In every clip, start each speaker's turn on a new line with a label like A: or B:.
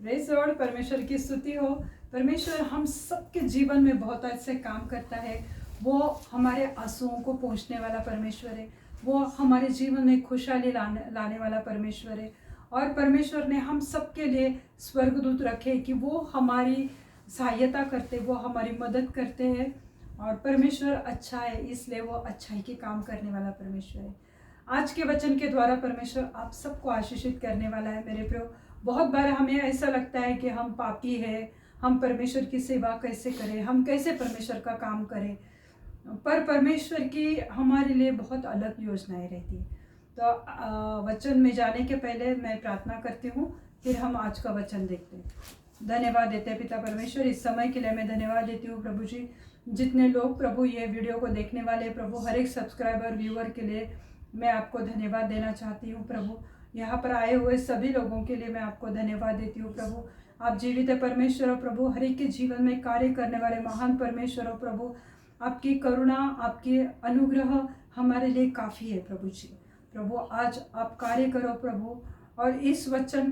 A: Praise Lord, परमेश्वर की स्तुति हो। परमेश्वर हम सबके जीवन में बहुत अच्छे काम करता है। वो हमारे आंसुओं को पोंछने वाला परमेश्वर है। वो हमारे जीवन में खुशहाली लाने वाला परमेश्वर है। और परमेश्वर ने हम सबके लिए स्वर्गदूत रखे कि वो हमारी सहायता करते, वो हमारी मदद करते हैं। और परमेश्वर अच्छा है, इसलिए वो अच्छाई के काम करने वाला परमेश्वर है। आज के वचन के द्वारा परमेश्वर आप सबको आशीषित करने वाला है मेरे प्रियो। बहुत बार हमें ऐसा लगता है कि हम पापी हैं, हम परमेश्वर की सेवा कैसे करें, हम कैसे परमेश्वर का काम करें। पर परमेश्वर की हमारे लिए बहुत अलग योजनाएं रहती है। तो वचन में जाने के पहले मैं प्रार्थना करती हूँ, फिर हम आज का वचन देखते हैं। धन्यवाद देते हैं पिता परमेश्वर, इस समय के लिए मैं धन्यवाद देती हूँ प्रभु जी। जितने लोग प्रभु ये वीडियो को देखने वाले प्रभु, हर एक सब्सक्राइबर व्यूअर के लिए मैं आपको धन्यवाद देना चाहती हूँ प्रभु। यहाँ पर आए हुए सभी लोगों के लिए मैं आपको धन्यवाद देती हूँ प्रभु। आप जीवित है परमेश्वर हो प्रभु, हर एक के जीवन में कार्य करने वाले महान परमेश्वर हो प्रभु। आपकी करुणा, आपकी अनुग्रह हमारे लिए काफ़ी है प्रभु जी। प्रभु आज आप कार्य करो प्रभु, और इस वचन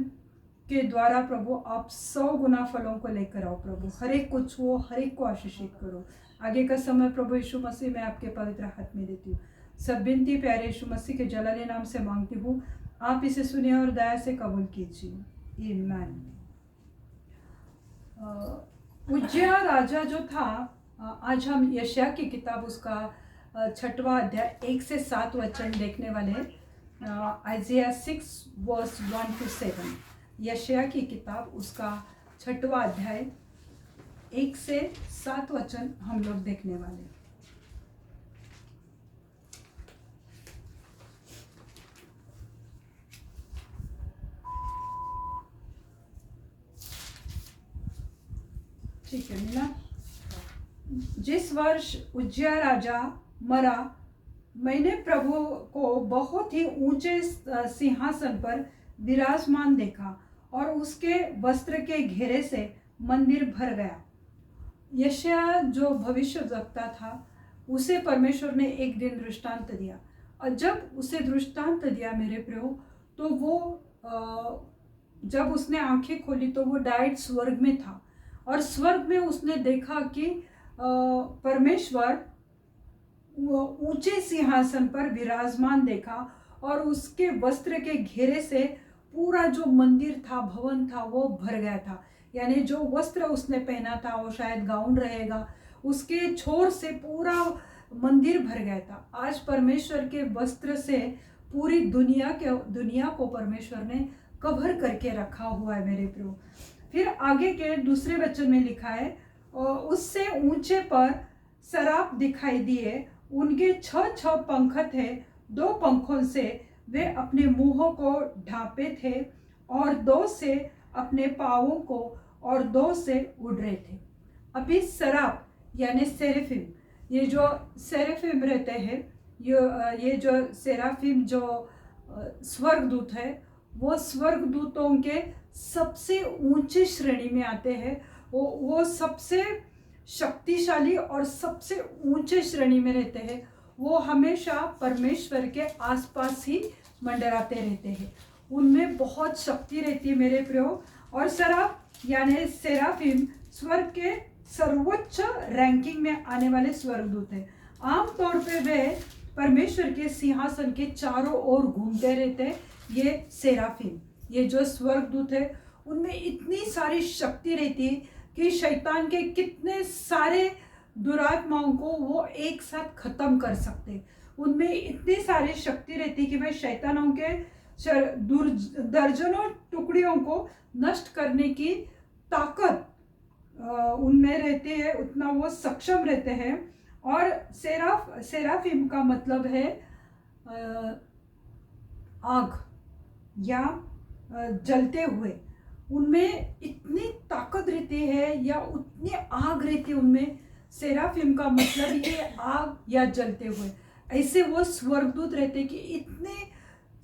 A: के द्वारा प्रभु आप 100 गुना फलों को लेकर आओ प्रभु। हर एक को छुओ, हर एक को आशीषित करो। आगे का समय प्रभु यीशु मसीह मैं आपके पवित्र हाथ में देती हूँ। सब विनती प्यारे यीशु मसीह के जलाले नाम से मांगती हूँ, आप इसे सुनिए और दया से कबूल कीजिए। आमीन। उज्जियाह राजा जो था, आज हम यशायाह की किताब उसका 6वां अध्याय 1 से 7 वचन देखने वाले हैं। आइज़िया 6 वर्स 1 to 7। यशायाह की किताब उसका 6वां अध्याय 1 से 7 वचन हम लोग देखने वाले हैं। ठीक है, मिला। जिस वर्ष उज्जियाह राजा मरा, मैंने प्रभु को बहुत ही ऊंचे सिंहासन पर विराजमान देखा और उसके वस्त्र के घेरे से मंदिर भर गया। यशायाह जो भविष्यवक्ता था, उसे परमेश्वर ने एक दिन दृष्टांत दिया, और जब उसे दृष्टांत दिया मेरे प्रियो, तो वो जब उसने आंखें खोली तो वो डायरेक्ट स्वर्ग में था। और स्वर्ग में उसने देखा कि परमेश्वर ऊंचे सिंहासन पर विराजमान देखा, और उसके वस्त्र के घेरे से पूरा जो मंदिर था, भवन था, वो भर गया था। यानी जो वस्त्र उसने पहना था, वो शायद गाउन रहेगा, उसके छोर से पूरा मंदिर भर गया था। आज परमेश्वर के वस्त्र से पूरी दुनिया को परमेश्वर ने कवर करके रखा हुआ है मेरे प्रियो। फिर आगे के दूसरे वचन में लिखा है, और उससे ऊंचे पर सराप दिखाई दिए, उनके 6 पंख थे, 2 पंखों से वे अपने मुंहों को ढांपे थे, और 2 से अपने पाँवों को, और 2 से उड़ रहे थे। अभी सराप यानी सेराफिम, ये जो सेराफिम रहते हैं, ये जो सेराफिम जो स्वर्गदूत है, वो स्वर्गदूतों के सबसे ऊंचे श्रेणी में आते हैं। वो सबसे शक्तिशाली और सबसे ऊंचे श्रेणी में रहते हैं। वो हमेशा परमेश्वर के आसपास ही मंडराते रहते हैं। उनमें बहुत शक्ति रहती है मेरे प्रियो। और सराफ यानी सेराफिम स्वर्ग के सर्वोच्च रैंकिंग में आने वाले स्वर्गदूत हैं। आमतौर पे वे परमेश्वर के सिंहासन के चारों ओर घूमते रहते हैं। ये सेराफिम, ये जो स्वर्गदूत है, उनमें इतनी सारी शक्ति रहती है कि शैतान के कितने सारे दुरात्माओं को वो एक साथ खत्म कर सकते। उनमें इतनी सारी शक्ति रहती है कि वे शैतानों के दर्जनों टुकड़ियों को नष्ट करने की ताकत उनमें रहती है, उतना वो सक्षम रहते हैं। और सेराफिम का मतलब है आग या जलते हुए। उनमें इतनी ताकत रहती है या उतनी आग रहती है उनमें। सेराफिम का मतलब ये आग या जलते हुए। ऐसे वो स्वर्गदूत रहते कि इतने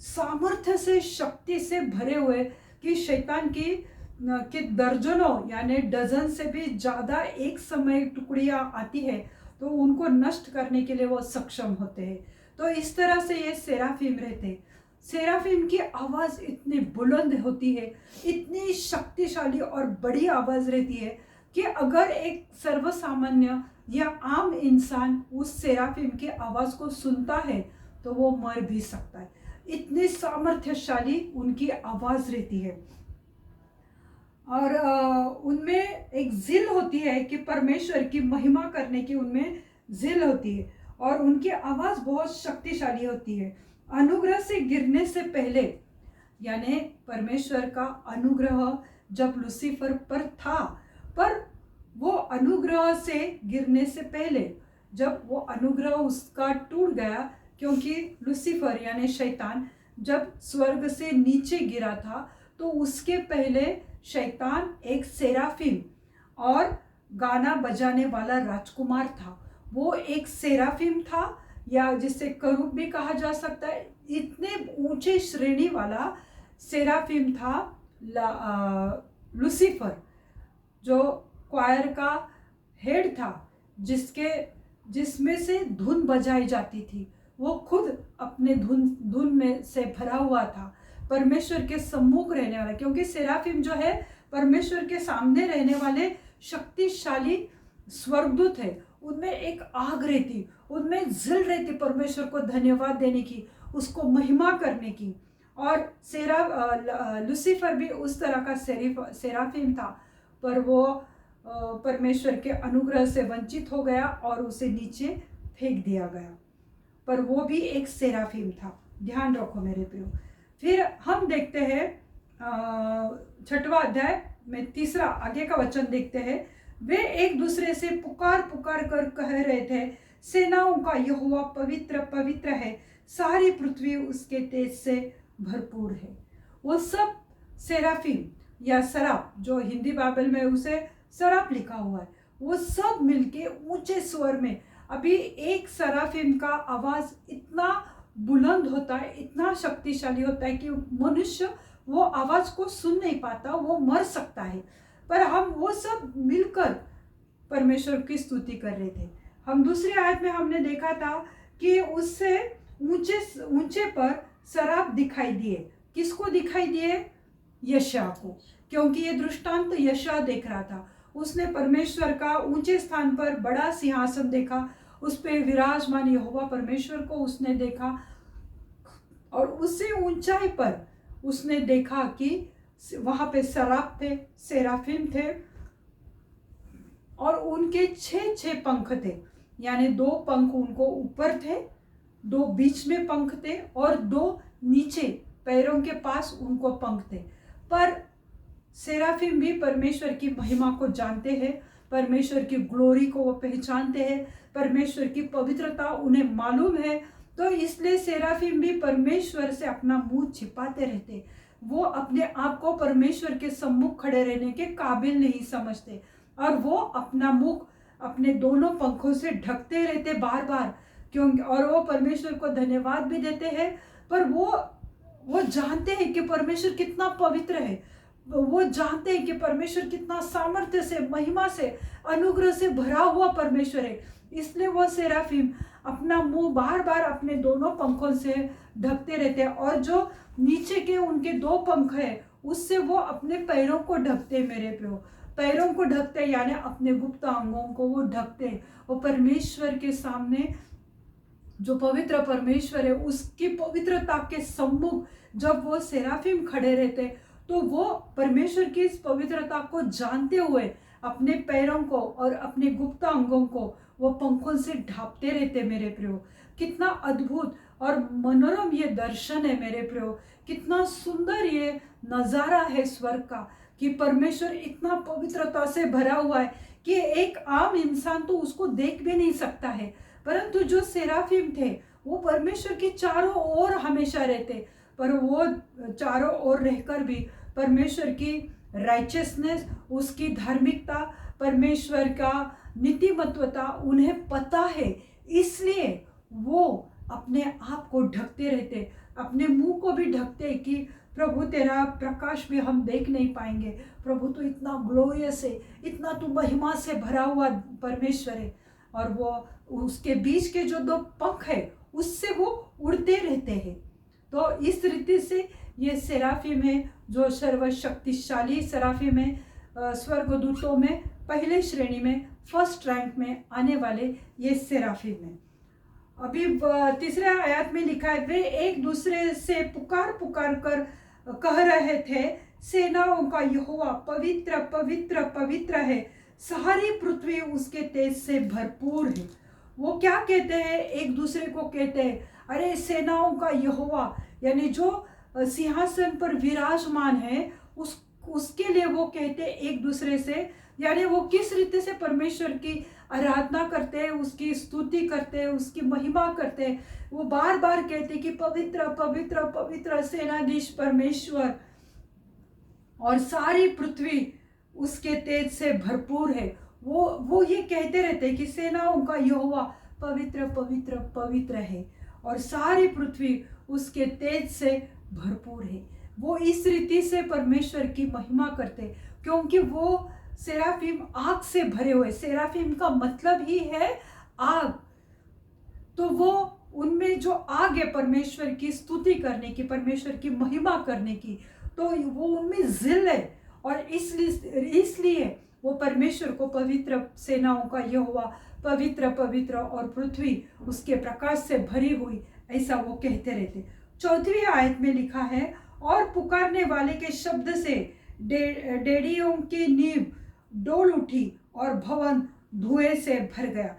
A: सामर्थ्य से, शक्ति से भरे हुए कि शैतान की दर्जनों यानी डजन से भी ज़्यादा एक समय टुकड़ियाँ आती है तो उनको नष्ट करने के लिए वो सक्षम होते हैं। तो इस तरह से ये सेराफिम रहते। सेराफिम की आवाज़ इतनी बुलंद होती है, इतनी शक्तिशाली और बड़ी आवाज़ रहती है कि अगर एक सर्वसामान्य या आम इंसान उस सेराफिम की आवाज़ को सुनता है तो वो मर भी सकता है। इतनी सामर्थ्यशाली उनकी आवाज़ रहती है। और उनमें एक जिल होती है कि परमेश्वर की महिमा करने की उनमें जिल होती है, और उनकी आवाज़ बहुत शक्तिशाली होती है। अनुग्रह से गिरने से पहले, यानी परमेश्वर का अनुग्रह जब लूसीफर पर था, पर वो अनुग्रह से गिरने से पहले, जब वो अनुग्रह उसका टूट गया, क्योंकि लूसीफर यानी शैतान जब स्वर्ग से नीचे गिरा था, तो उसके पहले शैतान एक सेराफिम और गाना बजाने वाला राजकुमार था। वो एक सेराफिम था, या जिसे करूब भी कहा जा सकता है। इतने ऊंचे श्रेणी वाला सेराफिम था लूसीफर, जो क्वायर का हेड था, जिसमें से धुन बजाई जाती थी। वो खुद अपने धुन में से भरा हुआ था, परमेश्वर के सम्मुख रहने वाला, क्योंकि सेराफिम जो है परमेश्वर के सामने रहने वाले शक्तिशाली स्वर्गदूत है। उनमें एक आग रहती, उनमें जिल रहती परमेश्वर को धन्यवाद देने की, उसको महिमा करने की। और लूसीफर भी उस तरह का सेराफिम था, पर वो परमेश्वर के अनुग्रह से वंचित हो गया और उसे नीचे फेंक दिया गया। पर वो भी एक सेराफिम था, ध्यान रखो मेरे प्रियो। फिर हम देखते हैं 6वां अध्याय में तीसरा आगे का वचन देखते हैं। वे एक दूसरे से पुकार पुकार कर कह रहे थे, सेनाओं का यहोवा पवित्र पवित्र है, सारी पृथ्वी उसके तेज से भरपूर है। वो सब सेराफिम या सराफ, जो हिंदी बाइबल में उसे सराफ लिखा हुआ है, वो सब मिलके ऊंचे स्वर में, अभी एक सराफिम का आवाज इतना बुलंद होता है, इतना शक्तिशाली होता है कि मनुष्य वो आवाज को सुन नहीं पाता, वो मर सकता है। पर हम वो सब मिलकर परमेश्वर की स्तुति कर रहे थे। हम दूसरी आयत में हमने देखा था कि उससे ऊंचे पर सराफ दिखाई दिए। किसको दिखाई दिए? यशायाह को, क्योंकि ये दृष्टांत यशायाह देख रहा था। उसने परमेश्वर का ऊंचे स्थान पर बड़ा सिंहासन देखा, उस पे विराजमान यहोवा परमेश्वर को उसने देखा, और उससे ऊंचाई पर उसने देखा कि वहां पे सराफ थे, सेराफिम थे, और उनके 6 पंख थे, यानी 2 पंख उनको ऊपर थे, 2 बीच में पंख थे, और 2 नीचे पैरों के पास उनको पंख थे। पर सेराफिम भी परमेश्वर की महिमा को जानते हैं, परमेश्वर की ग्लोरी को वो पहचानते हैं, परमेश्वर की पवित्रता उन्हें मालूम है। तो इसलिए सेराफिम भी परमेश्वर से अपना मुंह छिपाते रहते। वो अपने आप को परमेश्वर के सम्मुख खड़े रहने के काबिल नहीं समझते, और वो अपना मुख अपने दोनों पंखों से ढकते रहते बार बार, क्योंकि और वो परमेश्वर को धन्यवाद भी देते हैं। पर वो जानते हैं कि परमेश्वर कितना पवित्र है, वो जानते हैं कि परमेश्वर कितना सामर्थ्य से, महिमा से, अनुग्रह से भरा हुआ परमेश्वर है। इसलिए वो सेराफिम अपना मुंह बार बार अपने दोनों पंखों से ढकते रहते हैं, और जो नीचे के उनके 2 पंख है उससे वो अपने पैरों को ढकते। मेरे प्रियो, पैरों को ढकते, यानी अपने गुप्त अंगों को वो ढकते। वो परमेश्वर के सामने, जो पवित्र परमेश्वर है, उसकी पवित्रता के सम्मुख जब वो सेराफिम खड़े रहते, तो वो परमेश्वर की इस पवित्रता को जानते हुए अपने पैरों को और अपने गुप्त अंगों को वो पंखों से ढांपते रहते। मेरे प्रियो, कितना अद्भुत और मनोरम ये दर्शन है मेरे प्रियो, कितना सुंदर ये नजारा है स्वर्ग का, कि परमेश्वर इतना पवित्रता से भरा हुआ है कि एक आम इंसान तो उसको देख भी नहीं सकता है। परंतु जो सेराफिम थे वो परमेश्वर के चारों ओर हमेशा रहते, पर वो चारों ओर रहकर भी परमेश्वर की राइचियसनेस, उसकी धार्मिकता, परमेश्वर का नीतिमत्वता उन्हें पता है, इसलिए वो अपने आप को ढकते रहते, अपने मुंह को भी ढकते कि प्रभु तेरा प्रकाश भी हम देख नहीं पाएंगे, प्रभु तो इतना ग्लोरियस है, इतना तो महिमा से भरा हुआ परमेश्वर है। और वो उसके बीच के जो 2 पंख है उससे वो उड़ते रहते हैं। तो इस रीति से ये सेराफिम है जो सर्वशक्तिशाली सेराफिम है, स्वर्गदूतों में पहले श्रेणी में फर्स्ट रैंक में आने वाले ये सेराफिम है। अभी तीसरे आयत में लिखा है, वे एक दूसरे से पुकार पुकार कर कह रहे थे, सेनाओं का यहोवा पवित्र पवित्र पवित्र है, सारी पृथ्वी उसके तेज से भरपूर है। वो क्या कहते हैं, एक दूसरे को कहते हैं, अरे सेनाओं का यहोवा, यानी जो सिंहासन पर विराजमान है उसके लिए वो कहते हैं एक दूसरे से, यानी वो किस रीति से परमेश्वर की आराधना करते हैं, उसकी स्तुति करते हैं, उसकी महिमा करते हैं। वो बार बार कहते हैं कि पवित्र पवित्र पवित्र सेनाधीश परमेश्वर, और सारी पृथ्वी उसके तेज से भरपूर है। वो ये कहते रहते हैं कि सेनाओं का यहोवा पवित्र पवित्र पवित्र है और सारी पृथ्वी उसके तेज से भरपूर है। वो इस रीति से परमेश्वर की महिमा करते, क्योंकि वो सेराफिम आग से भरे हुए, सेराफिम का मतलब ही है आग, तो वो उनमें जो आग है परमेश्वर की स्तुति करने की, परमेश्वर की महिमा करने की, तो वो उनमें जिल है। और इसलिए वो परमेश्वर को पवित्र सेनाओं का यहोवा पवित्र पवित्र और पृथ्वी उसके प्रकाश से भरी हुई, ऐसा वो कहते रहते। चौथी आयत में लिखा है, और पुकारने वाले के शब्द से डेड़ियों की नींव डोल उठी और भवन धुएं से भर गया।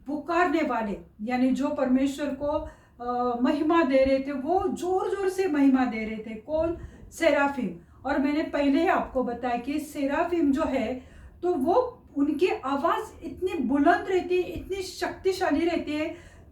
A: पुकारने वाले यानी जो परमेश्वर को महिमा दे रहे थे, वो जोर जोर से महिमा दे रहे थे। कौन? सेराफिम। और मैंने पहले ही आपको बताया कि सेराफिम जो है तो वो उनकी आवाज़ इतनी बुलंद रहती है, इतनी शक्तिशाली रहती है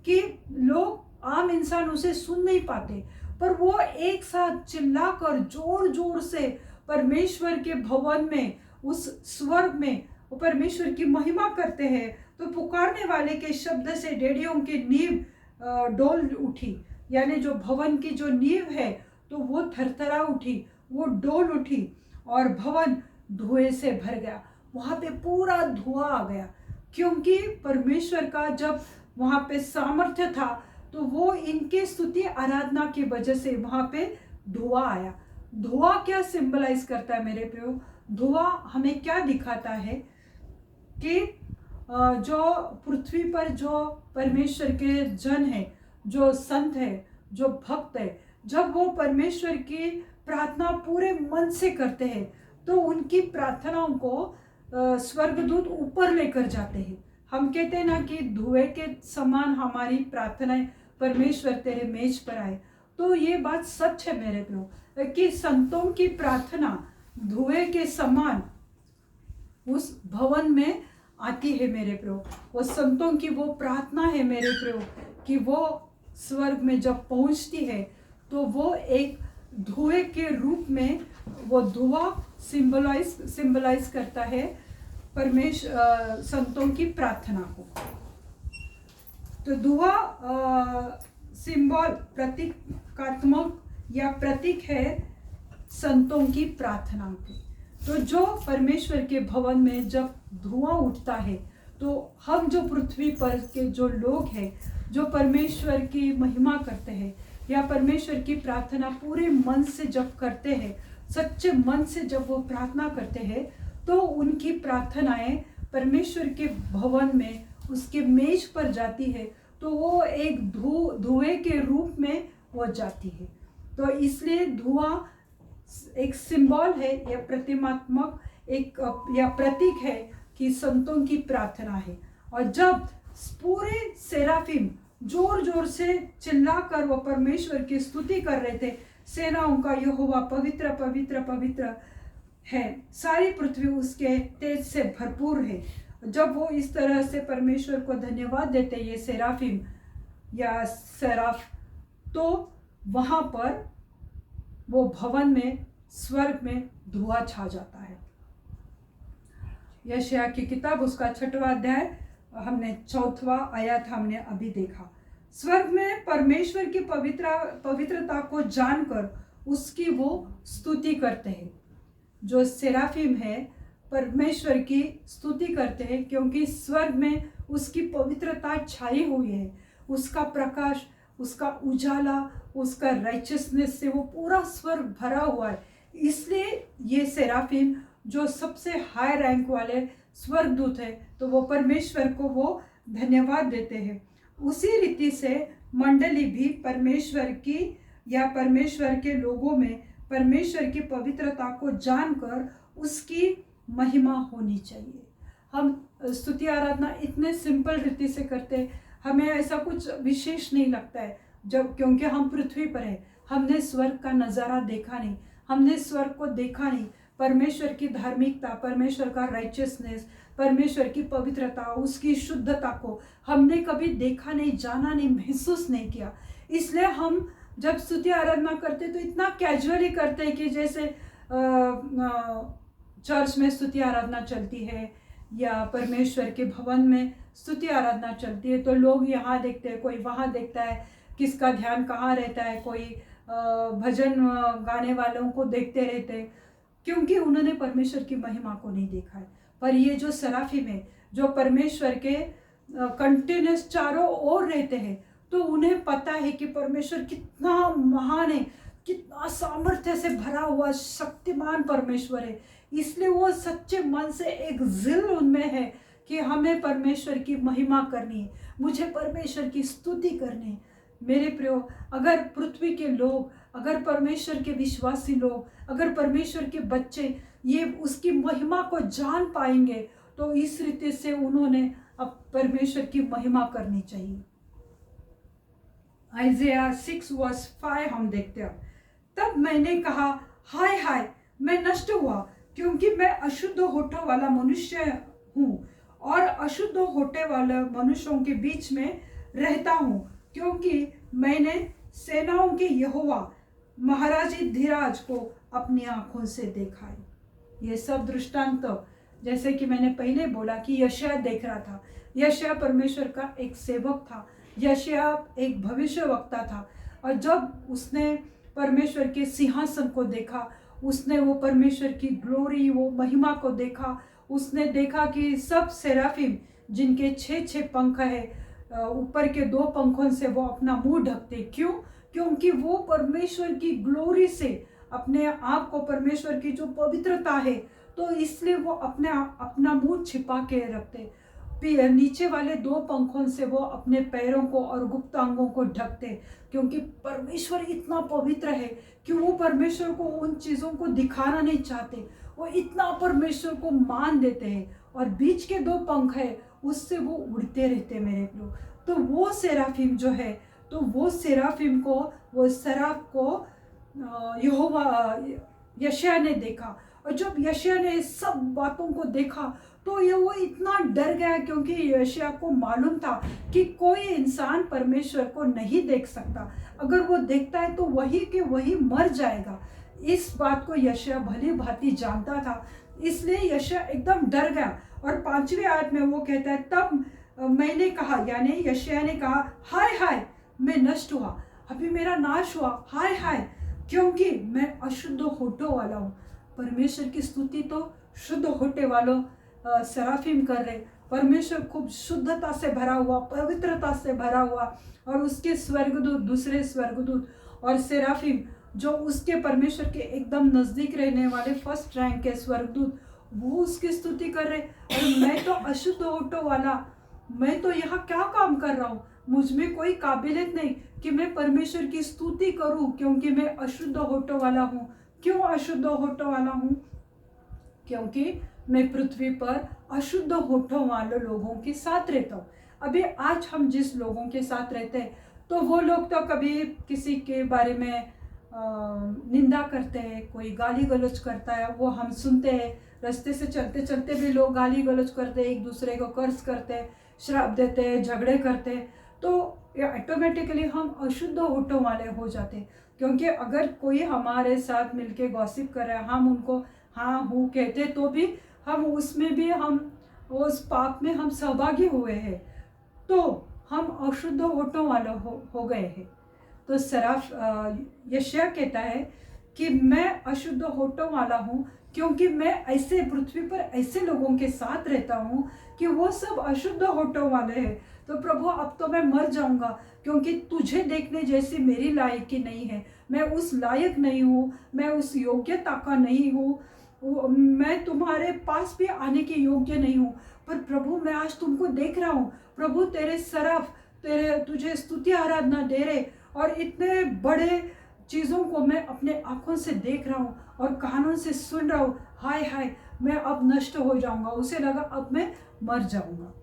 A: कि लोग, आम इंसान उसे सुन नहीं पाते, पर वो एक साथ चिल्लाकर जोर जोर से परमेश्वर के भवन में, उस स्वर्ग में वो परमेश्वर की महिमा करते हैं। तो पुकारने वाले के शब्द से डेड़ियों की नींव डोल उठी, यानी जो भवन की जो नींव है तो वो थरथरा उठी, वो डोल उठी और भवन धुएं से भर गया। वहाँ पे पूरा धुआं आ गया, क्योंकि परमेश्वर का जब वहाँ पे सामर्थ्य था तो वो इनके स्तुति आराधना की वजह से वहाँ पे धुआं आया। धुआं क्या सिंबलाइज करता है मेरे प्रियो? धुआं हमें क्या दिखाता है कि जो पृथ्वी पर जो परमेश्वर के जन है, जो संत है, जो भक्त है, जब वो परमेश्वर की प्रार्थना पूरे मन से करते हैं तो उनकी प्रार्थनाओं को स्वर्गदूत ऊपर लेकर जाते हैं। हम कहते हैं ना कि धुएं के समान हमारी प्रार्थनाएं परमेश्वर तेरे मेज पर आए, तो ये बात सच है मेरे प्रियो कि संतों की प्रार्थना धुएं के समान उस भवन में आती है मेरे प्रियो। वो संतों की वो प्रार्थना है मेरे प्रियो कि वो स्वर्ग में जब पहुंचती है तो वो एक धुएं के रूप में, वो धुआं सिंबलाइज करता है संतों की प्रार्थना को। तो धुआं सिंबल, प्रतीकात्मक या प्रतीक है संतों की प्रार्थना की। तो जो परमेश्वर के भवन में जब धुआं उठता है तो हम जो पृथ्वी पर के जो लोग हैं, जो परमेश्वर की महिमा करते हैं या परमेश्वर की प्रार्थना पूरे मन से जब करते हैं, सच्चे मन से जब वो प्रार्थना करते हैं, तो उनकी प्रार्थनाएं परमेश्वर के भवन में उसके मेज पर जाती है, तो वो एक धुएं के रूप में वो जाती है। तो इसलिए धुआं एक सिंबल है या प्रतिमात्मक एक या प्रतीक है कि संतों की प्रार्थना है। और जब पूरे सेराफिम जोर जोर से चिल्लाकर वो परमेश्वर की स्तुति कर रहे थे, सेनाओं का यहोवा पवित्र पवित्र पवित्र है, सारी पृथ्वी उसके तेज से भरपूर है, जब वो इस तरह से परमेश्वर को धन्यवाद देते ये सेराफिम या सेराफ, तो वहाँ पर वो भवन में, स्वर्ग में धुआं छा जाता है। यशायाह की किताब उसका 6वां अध्याय हमने 4वां आयत हमने अभी देखा। स्वर्ग में परमेश्वर की पवित्रता को जानकर उसकी वो स्तुति करते हैं। जो सेराफिम है परमेश्वर की स्तुति करते हैं, क्योंकि स्वर्ग में उसकी पवित्रता छाई हुई है, उसका प्रकाश, उसका उजाला, उसका राइचियसनेस से वो पूरा स्वर्ग भरा हुआ है। इसलिए ये सेराफिम जो सबसे हाई रैंक वाले स्वर्गदूत है, तो वो परमेश्वर को वो धन्यवाद देते हैं। उसी रीति से मंडली भी परमेश्वर की या परमेश्वर के लोगों में परमेश्वर की पवित्रता को जानकर उसकी महिमा होनी चाहिए। हम स्तुति आराधना इतने सिंपल रीति से करते हैं, हमें ऐसा कुछ विशेष नहीं लगता है, जब क्योंकि हम पृथ्वी पर है, हमने स्वर्ग का नज़ारा देखा नहीं, हमने स्वर्ग को देखा नहीं। परमेश्वर की धार्मिकता, परमेश्वर का राइचियसनेस, परमेश्वर की पवित्रता, उसकी शुद्धता को हमने कभी देखा नहीं, जाना नहीं, महसूस नहीं किया। इसलिए हम जब स्तुति आराधना करते तो इतना कैजुअली करते हैं कि जैसे चर्च में स्तुति आराधना चलती है या परमेश्वर के भवन में स्तुति आराधना चलती है, तो लोग यहाँ देखते हैं, कोई वहाँ देखता है, किसका ध्यान कहाँ रहता है, कोई भजन गाने वालों को देखते रहते हैं, क्योंकि उन्होंने परमेश्वर की महिमा को नहीं देखा है। पर ये जो सराफिम है, जो परमेश्वर के कंटिन्यूस चारों ओर रहते हैं, तो उन्हें पता है कि परमेश्वर कितना महान है, कितना सामर्थ्य से भरा हुआ शक्तिमान परमेश्वर है। इसलिए वो सच्चे मन से एक जिल उनमें है कि हमें परमेश्वर की महिमा करनी है, मुझे परमेश्वर की स्तुति करनी है। मेरे प्रियो, अगर पृथ्वी के लोग, अगर परमेश्वर के विश्वासी लोग, अगर परमेश्वर के बच्चे ये उसकी महिमा को जान पाएंगे, तो इस रीति से उन्होंने अब परमेश्वर की महिमा करनी चाहिए। आइज़ाया 6:5 हम देखते हैं। तब मैंने कहा, हाय हाय, मैं नष्ट हुआ, क्योंकि मैं अशुद्ध होठों वाला मनुष्य हूँ और अशुद्ध होठे वाले मनुष्यों के बीच में रहता हूँ, क्योंकि मैंने सेनाओं के यहोवा महाराज धीराज को अपनी आंखों से देखा है। ये सब दृष्टांत जैसे कि मैंने पहले बोला कि यशायाह देख रहा था। यशायाह परमेश्वर का एक सेवक था, यशायाह एक भविष्यवक्ता था, और जब उसने परमेश्वर के सिंहासन को देखा, उसने वो परमेश्वर की ग्लोरी, वो महिमा को देखा, उसने देखा कि सब सेराफिम जिनके 6 पंख है, ऊपर के 2 पंखों से वो अपना मुंह ढकते। क्यों? क्योंकि वो परमेश्वर की ग्लोरी से अपने आप को, परमेश्वर की जो पवित्रता है, तो इसलिए वो अपना मुंह छिपा के रखते। नीचे वाले 2 पंखों से वो अपने पैरों को और गुप्त अंगों को ढकते, क्योंकि परमेश्वर इतना पवित्र है कि वो परमेश्वर को उन चीज़ों को दिखाना नहीं चाहते, वो इतना परमेश्वर को मान देते हैं। और बीच के 2 पंख है, उससे वो उड़ते रहते मेरे लोग। तो वो सेराफिम जो है, तो वो सेराफिम को, वो सराफ को यहोवा यशायाह ने देखा। और जब यशायाह ने सब बातों को देखा, तो ये वो इतना डर गया, क्योंकि यशायाह को मालूम था कि कोई इंसान परमेश्वर को नहीं देख सकता, अगर वो देखता है तो वही के वही मर जाएगा। इस बात को यशायाह भली भांति जानता था, इसलिए यशायाह एकदम डर गया। और 5वीं आयत में वो कहता है, तब मैंने कहा, यानी यशायाह ने कहा, हाय हाय, मैं नष्ट हुआ, अभी मेरा नाश हुआ, हाय हाय, क्योंकि मैं अशुद्ध होठों वाला हूँ। परमेश्वर की स्तुति तो शुद्ध होठे वालों सराफिम कर रहे। परमेश्वर खूब शुद्धता से भरा हुआ, पवित्रता से भरा हुआ, और उसके स्वर्गदूत, दूसरे स्वर्गदूत और सेराफिम जो उसके परमेश्वर के एकदम नज़दीक रहने वाले फर्स्ट रैंक के स्वर्गदूत, वो उसकी स्तुति कर रहे। और मैं तो अशुद्ध होठों वाला, मैं तो यहाँ क्या काम कर रहा हूँ, मुझ में कोई काबिलियत नहीं कि मैं परमेश्वर की स्तुति करूँ, क्योंकि मैं अशुद्ध होठों वाला हूँ। क्यों अशुद्ध होठों वाला हूँ? क्योंकि मैं पृथ्वी पर अशुद्ध होठों वाले लोगों के साथ रहता हूँ। अभी आज हम जिस लोगों के साथ रहते हैं, तो वो लोग तो कभी किसी के बारे में निंदा करते हैं, कोई गाली गलौज करता है, वो हम सुनते हैं। रास्ते से चलते चलते भी लोग गाली गलौज करते हैं, एक दूसरे को कर्ज करते हैं, श्राप देते हैं, झगड़े करते हैं, तो ऑटोमेटिकली हम अशुद्ध होठों वाले हो जाते हैं। क्योंकि अगर कोई हमारे साथ मिलके गॉसिप कर रहा है, हम उनको हाँ हूँ कहते, तो भी हम उसमें भी, हम उस पाप में हम सहभागी हुए हैं, तो हम अशुद्ध होठों वाले हो गए हैं। तो सराफ यशायाह कहता है कि मैं अशुद्ध होठों वाला हूँ, क्योंकि मैं ऐसे पृथ्वी पर ऐसे लोगों के साथ रहता हूँ कि वो सब अशुद्ध होठों वाले हैं। तो प्रभु अब तो मैं मर जाऊंगा, क्योंकि तुझे देखने जैसी मेरी लायकी नहीं है। मैं उस लायक नहीं हूँ, मैं उस योग्यता का नहीं हूँ, मैं तुम्हारे पास भी आने के योग्य नहीं हूँ। पर प्रभु मैं आज तुमको देख रहा हूँ प्रभु, तेरे सरफ तेरे तुझे स्तुति आराधना दे रहे, और इतने बड़े चीज़ों को मैं अपने आंखों से देख रहा हूँ और कानों से सुन रहा हूँ। हाय हाय, मैं अब नष्ट हो जाऊंगा। उसे लगा अब मैं मर जाऊंगा।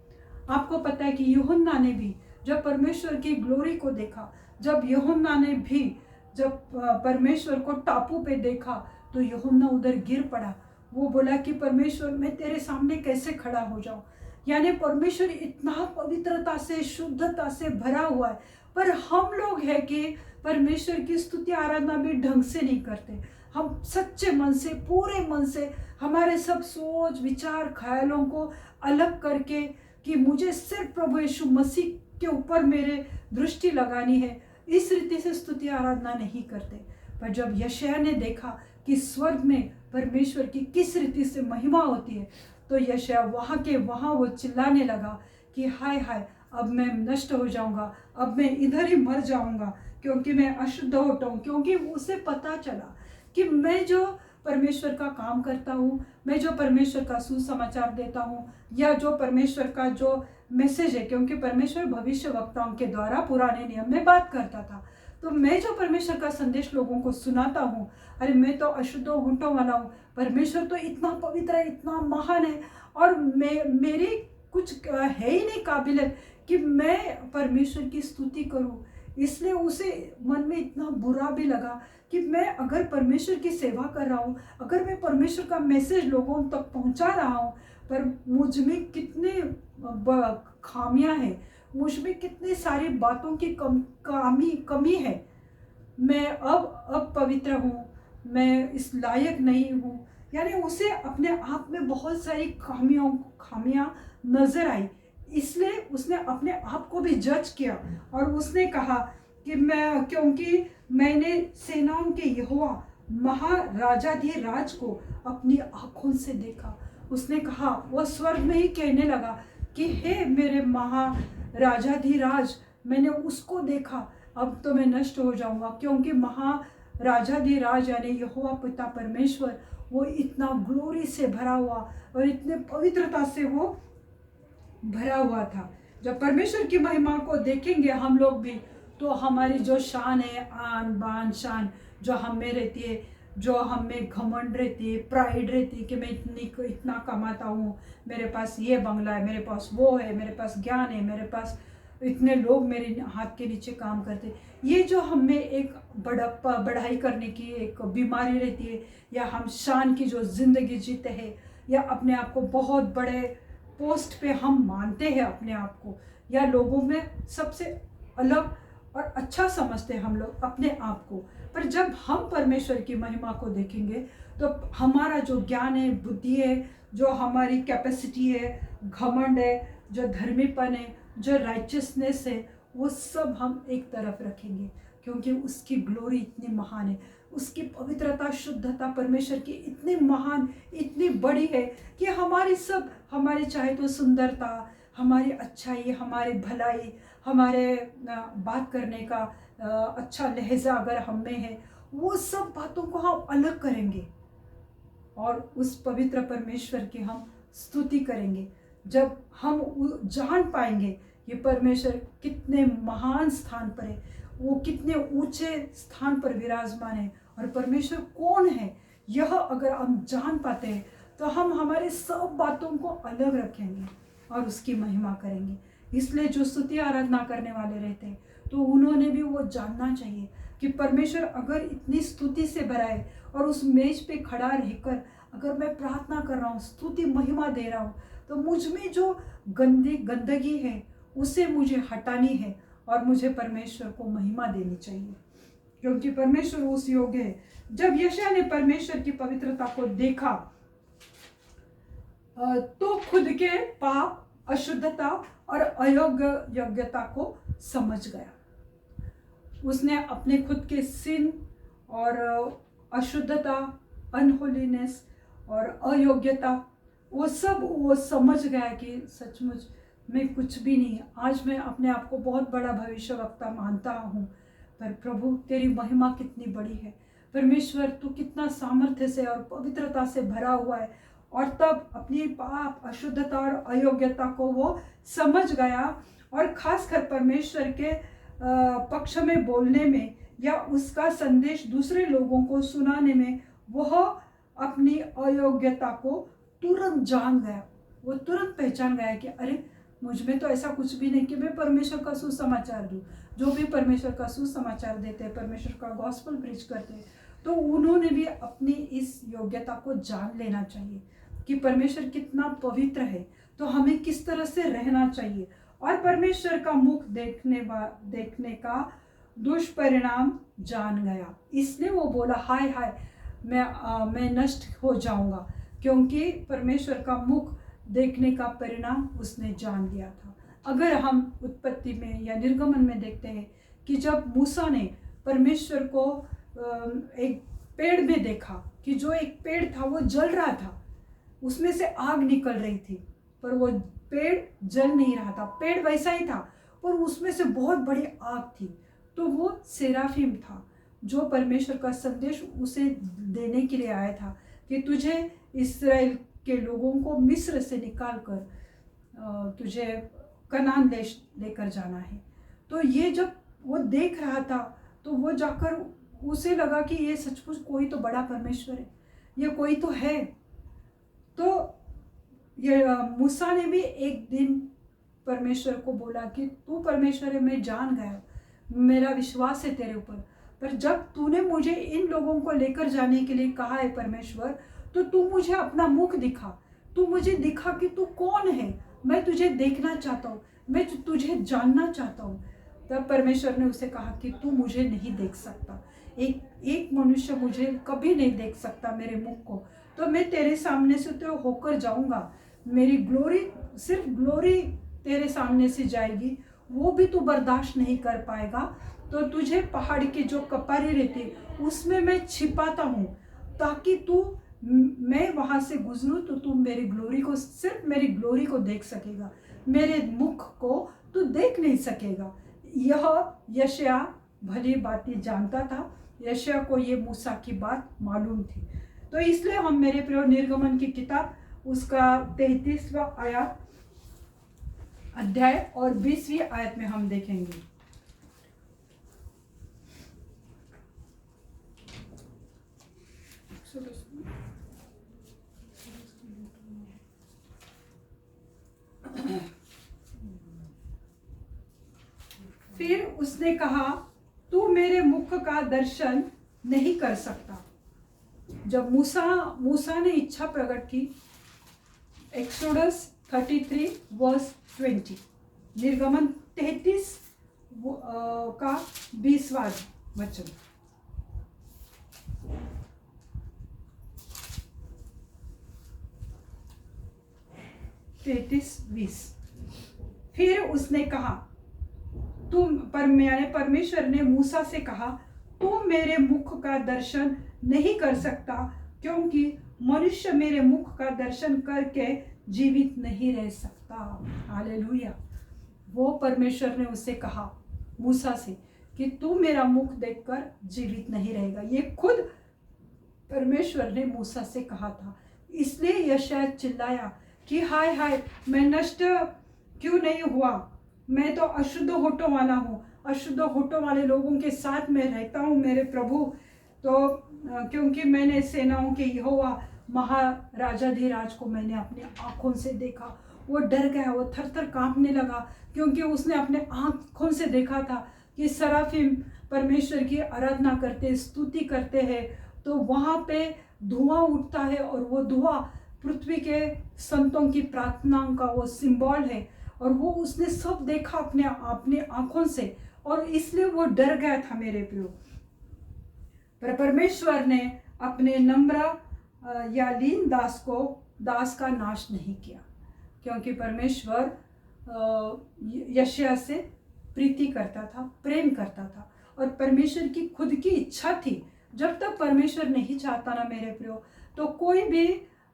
A: आपको पता है कि यूहन्ना ने भी जब परमेश्वर की ग्लोरी को देखा, जब यूहन्ना ने भी जब परमेश्वर को टापू पे देखा, तो यूहन्ना उधर गिर पड़ा। वो बोला कि परमेश्वर मैं तेरे सामने कैसे खड़ा हो जाऊं। यानी परमेश्वर इतना पवित्रता से शुद्धता से भरा हुआ है, पर हम लोग है कि परमेश्वर की स्तुति आराधना भी ढंग से नहीं करते। हम सच्चे मन से, पूरे मन से, हमारे सब सोच विचार ख्यालों को अलग करके कि मुझे सिर्फ प्रभु यीशु मसीह के ऊपर मेरे दृष्टि लगानी है, इस रीति से स्तुति आराधना नहीं करते। पर जब यशायाह ने देखा कि स्वर्ग में परमेश्वर की किस रीति से महिमा होती है, तो यशायाह वहाँ के वहाँ वो चिल्लाने लगा कि हाय हाय, अब मैं नष्ट हो जाऊंगा, अब मैं इधर ही मर जाऊंगा, क्योंकि मैं अशुद्ध होता हूँ। क्योंकि उसे पता चला कि मैं जो परमेश्वर का काम करता हूँ, मैं जो परमेश्वर का सुसमाचार देता हूँ, या जो परमेश्वर का जो मैसेज है, क्योंकि परमेश्वर भविष्य वक्ताओं के द्वारा पुराने नियम में बात करता था, तो मैं जो परमेश्वर का संदेश लोगों को सुनाता हूँ, अरे मैं तो अशुद्ध होठों वाला हूँ, परमेश्वर तो इतना पवित्र है, इतना महान है, और मेरी कुछ है ही नहीं काबिलियत कि मैं परमेश्वर की स्तुति करूँ। इसलिए उसे मन में इतना बुरा भी लगा कि मैं अगर परमेश्वर की सेवा कर रहा हूँ, अगर मैं परमेश्वर का मैसेज लोगों तक पहुँचा रहा हूँ, पर मुझ में कितने खामियां हैं, मुझ में कितनी सारी बातों की कमी है। मैं अब पवित्र हूँ, मैं इस लायक नहीं हूँ। यानी उसे अपने आप में बहुत सारी खामियां नजर आई, इसलिए उसने अपने आप को भी जज किया, और उसने कहा कि मैं, क्योंकि मैंने सेनाओं के यहोवा महाराजाधिराज को अपनी आंखों से देखा। उसने कहा, वो स्वर्ग में ही कहने लगा कि हे मेरे महाराजाधिराज, मैंने उसको देखा, अब तो मैं नष्ट हो जाऊंगा, क्योंकि महाराजाधिराज यानी यहोवा पिता परमेश्वर, वो इतना ग्लोरी से भरा हुआ और इतने पवित्रता से वो भरा हुआ था। जब परमेश्वर की महिमा को देखेंगे हम लोग भी, तो हमारी जो शान है, आन बान शान जो हम में रहती है, जो हम में घमंड रहती है, प्राइड रहती है कि मैं इतना कमाता हूँ, मेरे पास ये बंगला है, मेरे पास वो है, मेरे पास ज्ञान है, मेरे पास इतने लोग मेरे हाथ के नीचे काम करते, ये जो हम में एक बढ़ाई करने की एक बीमारी रहती है, या हम शान की जो जिंदगी जीते हैं, या अपने आप को बहुत बड़े पोस्ट पे हम मानते हैं अपने आप को, या लोगों में सबसे अलग और अच्छा समझते हैं हम लोग अपने आप को। पर जब हम परमेश्वर की महिमा को देखेंगे, तो हमारा जो ज्ञान है, बुद्धि है, जो हमारी कैपेसिटी है, घमंड है, जो धर्मीपन है, जो राइचियसनेस है, वो सब हम एक तरफ रखेंगे, क्योंकि उसकी ग्लोरी इतनी महान है, उसकी पवित्रता शुद्धता परमेश्वर की इतनी महान, इतनी बड़ी है कि हमारी चाहे तो सुंदरता, हमारी अच्छाई, हमारी भलाई, हमारे बात करने का अच्छा लहजा अगर हम में है, वो सब बातों को हम अलग करेंगे और उस पवित्र परमेश्वर की हम स्तुति करेंगे। जब हम जान पाएंगे ये परमेश्वर कितने महान स्थान पर है, वो कितने ऊंचे स्थान पर विराजमान है, और परमेश्वर कौन है, यह अगर हम जान पाते हैं, तो हम हमारे सब बातों को अलग रखेंगे और उसकी महिमा करेंगे। इसलिए जो स्तुति आराधना करने वाले रहते हैं, तो उन्होंने भी वो जानना चाहिए कि परमेश्वर अगर इतनी स्तुति से भरा है, और उस मेज पे खड़ा रहकर अगर मैं प्रार्थना कर रहा हूँ, स्तुति महिमा दे रहा हूँ, तो मुझ में जो गंदगी है उसे मुझे हटानी है, और मुझे परमेश्वर को महिमा देनी चाहिए, क्योंकि परमेश्वर उस योग्य है। जब यशायाह ने परमेश्वर की पवित्रता को देखा, तो खुद के पाप, अशुद्धता और अयोग्यता को समझ गया। उसने अपने खुद के सिन और अशुद्धता, अनहोलीनेस और अयोग्यता, वो समझ गया कि सचमुच मैं कुछ भी नहीं। आज मैं अपने आप को बहुत बड़ा भविष्यवक्ता मानता हूँ, पर प्रभु तेरी महिमा कितनी बड़ी है। परमेश्वर तू कितना सामर्थ्य से और पवित्रता से भरा हुआ है। और तब अपनी पाप, अशुद्धता और अयोग्यता को वो समझ गया, और खासकर परमेश्वर के पक्ष में बोलने में या उसका संदेश दूसरे लोगों को सुनाने में वह अपनी अयोग्यता को तुरंत जान गया। वो तुरंत पहचान गया कि अरे मुझ में तो ऐसा कुछ भी नहीं कि मैं परमेश्वर का सुसमाचार दूँ। जो भी परमेश्वर का सुसमाचार देते हैं, परमेश्वर का गॉस्पेल प्रीच करते हैं, तो उन्होंने भी अपनी इस योग्यता को जान लेना चाहिए कि परमेश्वर कितना पवित्र है, तो हमें किस तरह से रहना चाहिए। और परमेश्वर का मुख देखने का दुष्परिणाम जान गया, इसलिए वो बोला हाय हाय मैं नष्ट हो जाऊंगा, क्योंकि परमेश्वर का मुख देखने का परिणाम उसने जान लिया था। अगर हम उत्पत्ति में या निर्गमन में देखते हैं कि जब मूसा ने परमेश्वर को एक पेड़ में देखा कि जो एक पेड़ था वो जल रहा था, उसमें से आग निकल रही थी, पर वो पेड़ जल नहीं रहा था, पेड़ वैसा ही था, और उसमें से बहुत बड़ी आग थी। तो वो सेराफिम था जो परमेश्वर का संदेश उसे देने के लिए आया था कि तुझे इस्राएल के लोगों को मिस्र से निकाल कर तुझे कनान देश लेकर जाना है। तो ये जब वो देख रहा था तो वो जाकर उसे लगा कि ये सचमुच कोई तो बड़ा परमेश्वर है, ये कोई तो है। तो ये मूसा ने भी एक दिन परमेश्वर को बोला कि तू परमेश्वर है, मैं जान गया, मेरा विश्वास है तेरे ऊपर, पर जब तूने मुझे इन लोगों को लेकर जाने के लिए कहा है परमेश्वर, तो तू मुझे अपना मुख दिखा, तू मुझे दिखा कि तू कौन है। मैं तुझे देखना चाहता हूँ, मैं तुझे जानना चाहता हूँ। तब परमेश्वर ने उसे कहा कि तू मुझे नहीं देख सकता, एक मनुष्य मुझे कभी नहीं देख सकता मेरे मुख को, तो मैं तेरे सामने से तो होकर जाऊंगा, मेरी ग्लोरी, सिर्फ ग्लोरी तेरे सामने से जाएगी, वो भी तू बर्दाश्त नहीं कर पाएगा। तो तुझे पहाड़ की जो कपारी रहती उसमें मैं छिपाता हूँ, ताकि तू मैं वहाँ से गुजरूँ तो तू मेरी ग्लोरी को, सिर्फ मेरी ग्लोरी को देख सकेगा, मेरे मुख को तू देख नहीं सकेगा। यह यशायाह भली बातें जानता था, यशायाह को ये मूसा की बात मालूम थी। तो इसलिए हम मेरे प्रिय निर्गमन की किताब उसका 33वां अध्याय और 20वीं आयत में हम देखेंगे। फिर उसने कहा तू मेरे मुख का दर्शन नहीं कर सकता। जब मूसा ने इच्छा प्रकट की, एक्सोडस 33 वर्स 20, निर्गमन 33 का 20वां वचन। फिर उसने कहा परमेश्वर ने मूसा से कहा तू मेरे मुख का दर्शन नहीं कर सकता, क्योंकि मनुष्य मेरे मुख का दर्शन करके जीवित नहीं रह सकता। हालेलुया। वो परमेश्वर ने उससे कहा मूसा से कि तू मेरा मुख देखकर जीवित नहीं रहेगा। ये खुद परमेश्वर ने मूसा से कहा था। इसलिए यशायाह चिल्लाया कि हाय हाय, मैं नष्ट क्यों नहीं हुआ, मैं तो अशुद्ध होठों वाला हूँ, अशुद्ध होठों वाले लोगों के साथ मैं रहता हूँ मेरे प्रभु। तो क्योंकि मैंने सेनाओं के यहोवा महाराजाधिराज को मैंने अपनी आँखों से देखा। वो डर गया, वो थर थर कांपने लगा, क्योंकि उसने अपने आँखों से देखा था कि सराफिम परमेश्वर की आराधना करते, स्तुति करते हैं, तो वहाँ पे धुआं उठता है, और वो धुआं पृथ्वी के संतों की प्रार्थना का वो सिंबल है, और वो उसने सब देखा अपने आँखों से, और इसलिए वो डर गया था मेरे प्रियो। पर परमेश्वर ने अपने नम्र या लीन दास का नाश नहीं किया, क्योंकि परमेश्वर यशायाह से प्रीति करता था, प्रेम करता था, और परमेश्वर की खुद की इच्छा थी जब तक परमेश्वर नहीं चाहता ना मेरे प्रियो, तो कोई भी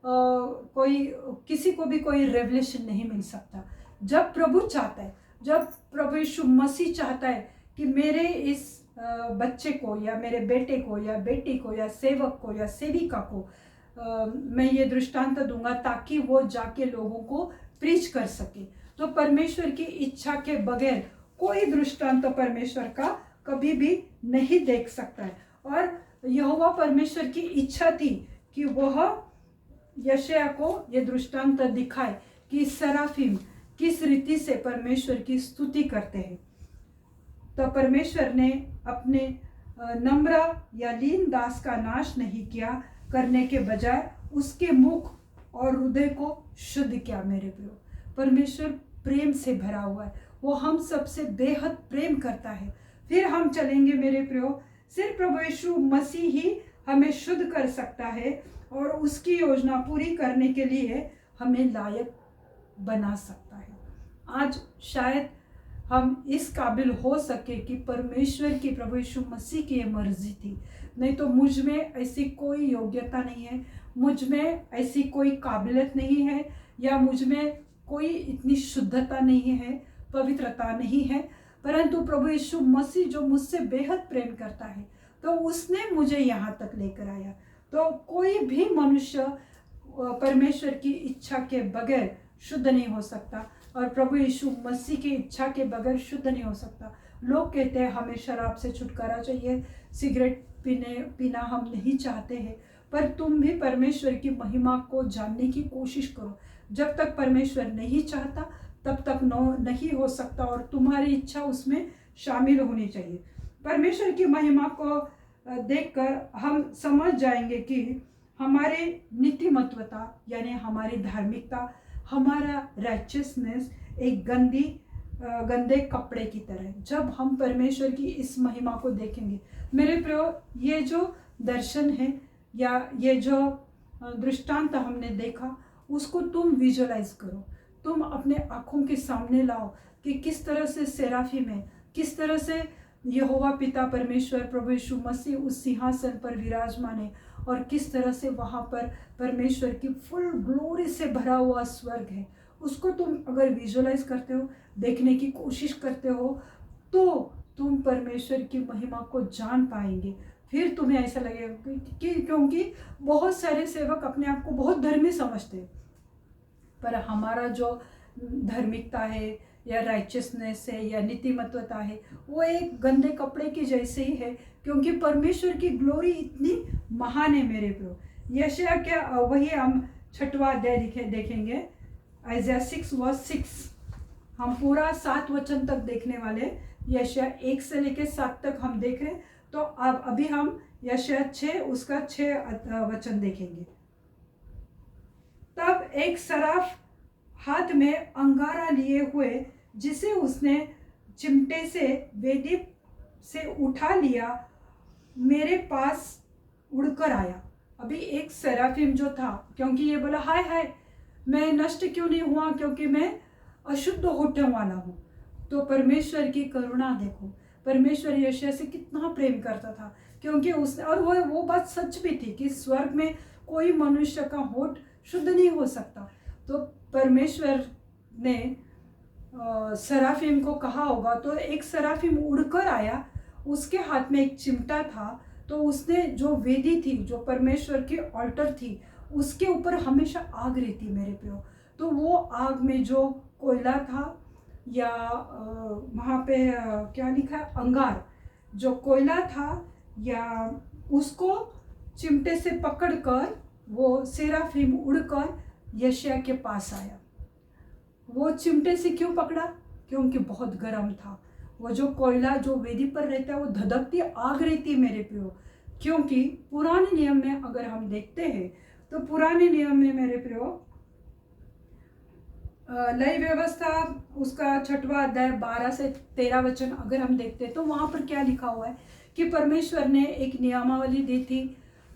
A: कोई किसी को भी कोई रेवलेशन नहीं मिल सकता। जब प्रभु चाहता है, जब प्रभु यीशु मसीह चाहता है कि मेरे इस बच्चे को या मेरे बेटे को या बेटी को या सेवक को या सेविका को मैं ये दृष्टांत दूंगा ताकि वो जाके लोगों को प्रीच कर सके, तो परमेश्वर की इच्छा के बगैर कोई दृष्टांत परमेश्वर का कभी भी नहीं देख सकता है। और यहोवा परमेश्वर की इच्छा थी कि वह यशायाह को ये दृष्टांत दिखाए कि सराफिम किस रीति से परमेश्वर की स्तुति करते हैं। तो परमेश्वर ने अपने नम्र या लीन दास का नाश नहीं किया, करने के बजाय उसके मुख और हृदय को शुद्ध किया। मेरे प्रियो, परमेश्वर प्रेम से भरा हुआ है, वो हम सबसे बेहद प्रेम करता है। फिर हम चलेंगे मेरे प्रियो, सिर्फ प्रभु यीशु मसीह ही हमें शुद्ध कर सकता है और उसकी योजना पूरी करने के लिए हमें लायक बना सकता है। आज शायद हम इस काबिल हो सके कि परमेश्वर की, प्रभु यीशु मसीह की ये मर्जी थी, नहीं तो मुझ में ऐसी कोई योग्यता नहीं है, मुझ में ऐसी कोई काबिलियत नहीं है, या मुझ में कोई इतनी शुद्धता नहीं है, पवित्रता नहीं है। परंतु प्रभु यीशु मसीह जो मुझसे बेहद प्रेम करता है, तो उसने मुझे यहाँ तक लेकर आया। तो कोई भी मनुष्य परमेश्वर की इच्छा के बगैर शुद्ध नहीं हो सकता, और प्रभु यीशु मसीह की इच्छा के बगैर शुद्ध नहीं हो सकता। लोग कहते हैं हमें शराब से छुटकारा चाहिए, सिगरेट पीना हम नहीं चाहते हैं, पर तुम भी परमेश्वर की महिमा को जानने की कोशिश करो। जब तक परमेश्वर नहीं चाहता तब तक नहीं हो सकता, और तुम्हारी इच्छा उसमें शामिल होनी चाहिए। परमेश्वर की महिमा को देखकर हम समझ जाएंगे कि हमारे नीतिमत्वता यानी हमारी धार्मिकता, हमारा राइचियसनेस एक गंदे कपड़े की तरह है। जब हम परमेश्वर की इस महिमा को देखेंगे मेरे प्रियो, ये जो दर्शन है या ये जो दृष्टांत हमने देखा, उसको तुम विजुअलाइज करो, तुम अपने आँखों के सामने लाओ कि किस तरह से सेराफिम है, किस तरह से यहोवा पिता परमेश्वर प्रभु यीशु मसीह उस सिंहासन पर विराजमान है, और किस तरह से वहाँ पर परमेश्वर की फुल ग्लोरी से भरा हुआ स्वर्ग है। उसको तुम अगर विजुअलाइज करते हो, देखने की कोशिश करते हो, तो तुम परमेश्वर की महिमा को जान पाएंगे। फिर तुम्हें ऐसा लगेगा कि क्योंकि बहुत सारे सेवक अपने आप को बहुत धर्मी समझते हैं, पर हमारा जो धार्मिकता है या राइचियसनेस है या नीतिमत्वता है, वो एक गंदे कपड़े की जैसे ही है, क्योंकि परमेश्वर की ग्लोरी इतनी महान है मेरे प्रो। यशायाह क्या, वही हम 6वां अध्याय देखेंगे, आइज़ाया 6:6। हम पूरा 7 वचन तक देखने वाले, यशायाह 1 से लेकर 7 तक हम देख रहे हैं। तो अब अभी हम यशायाह 6 उसका 6 वचन देखेंगे। तब एक सराफ हाथ में अंगारा लिए हुए, जिसे उसने चिमटे से वेदी से उठा लिया, मेरे पास उड़कर आया। अभी एक सराफिम जो था, क्योंकि ये बोला हाय हाय मैं नष्ट क्यों नहीं हुआ, क्योंकि मैं अशुद्ध होने वाला हूँ। तो परमेश्वर की करुणा देखो, परमेश्वर यशायाह से कितना प्रेम करता था, क्योंकि उसने, और वो बात सच भी थी कि स्वर्ग में कोई मनुष्य का होठ शुद्ध नहीं हो सकता। तो परमेश्वर ने सराफिम को कहा होगा, तो एक सराफिम उड़कर आया, उसके हाथ में एक चिमटा था। तो उसने जो वेदी थी, जो परमेश्वर की ऑल्टर थी, उसके ऊपर हमेशा आग रहती मेरे प्यो। तो वो आग में जो कोयला था, या वहाँ पे क्या लिखा है, अंगार, जो कोयला था, या उसको चिमटे से पकड़कर वो सेराफिम उड़कर यशायाह के पास आया। वो चिमटे से क्यों पकड़ा, क्योंकि बहुत गर्म था। वो जो कोयला जो वेदी पर रहता है, वो धधकती आग रहती है मेरे प्रियो। क्योंकि पुराने नियम में अगर हम देखते हैं, तो पुराने नियम में मेरे प्रियो लय व्यवस्था उसका 6वां अध्याय 12 से 13 वचन अगर हम देखते हैं, तो वहाँ पर क्या लिखा हुआ है कि परमेश्वर ने एक नियमावली दी थी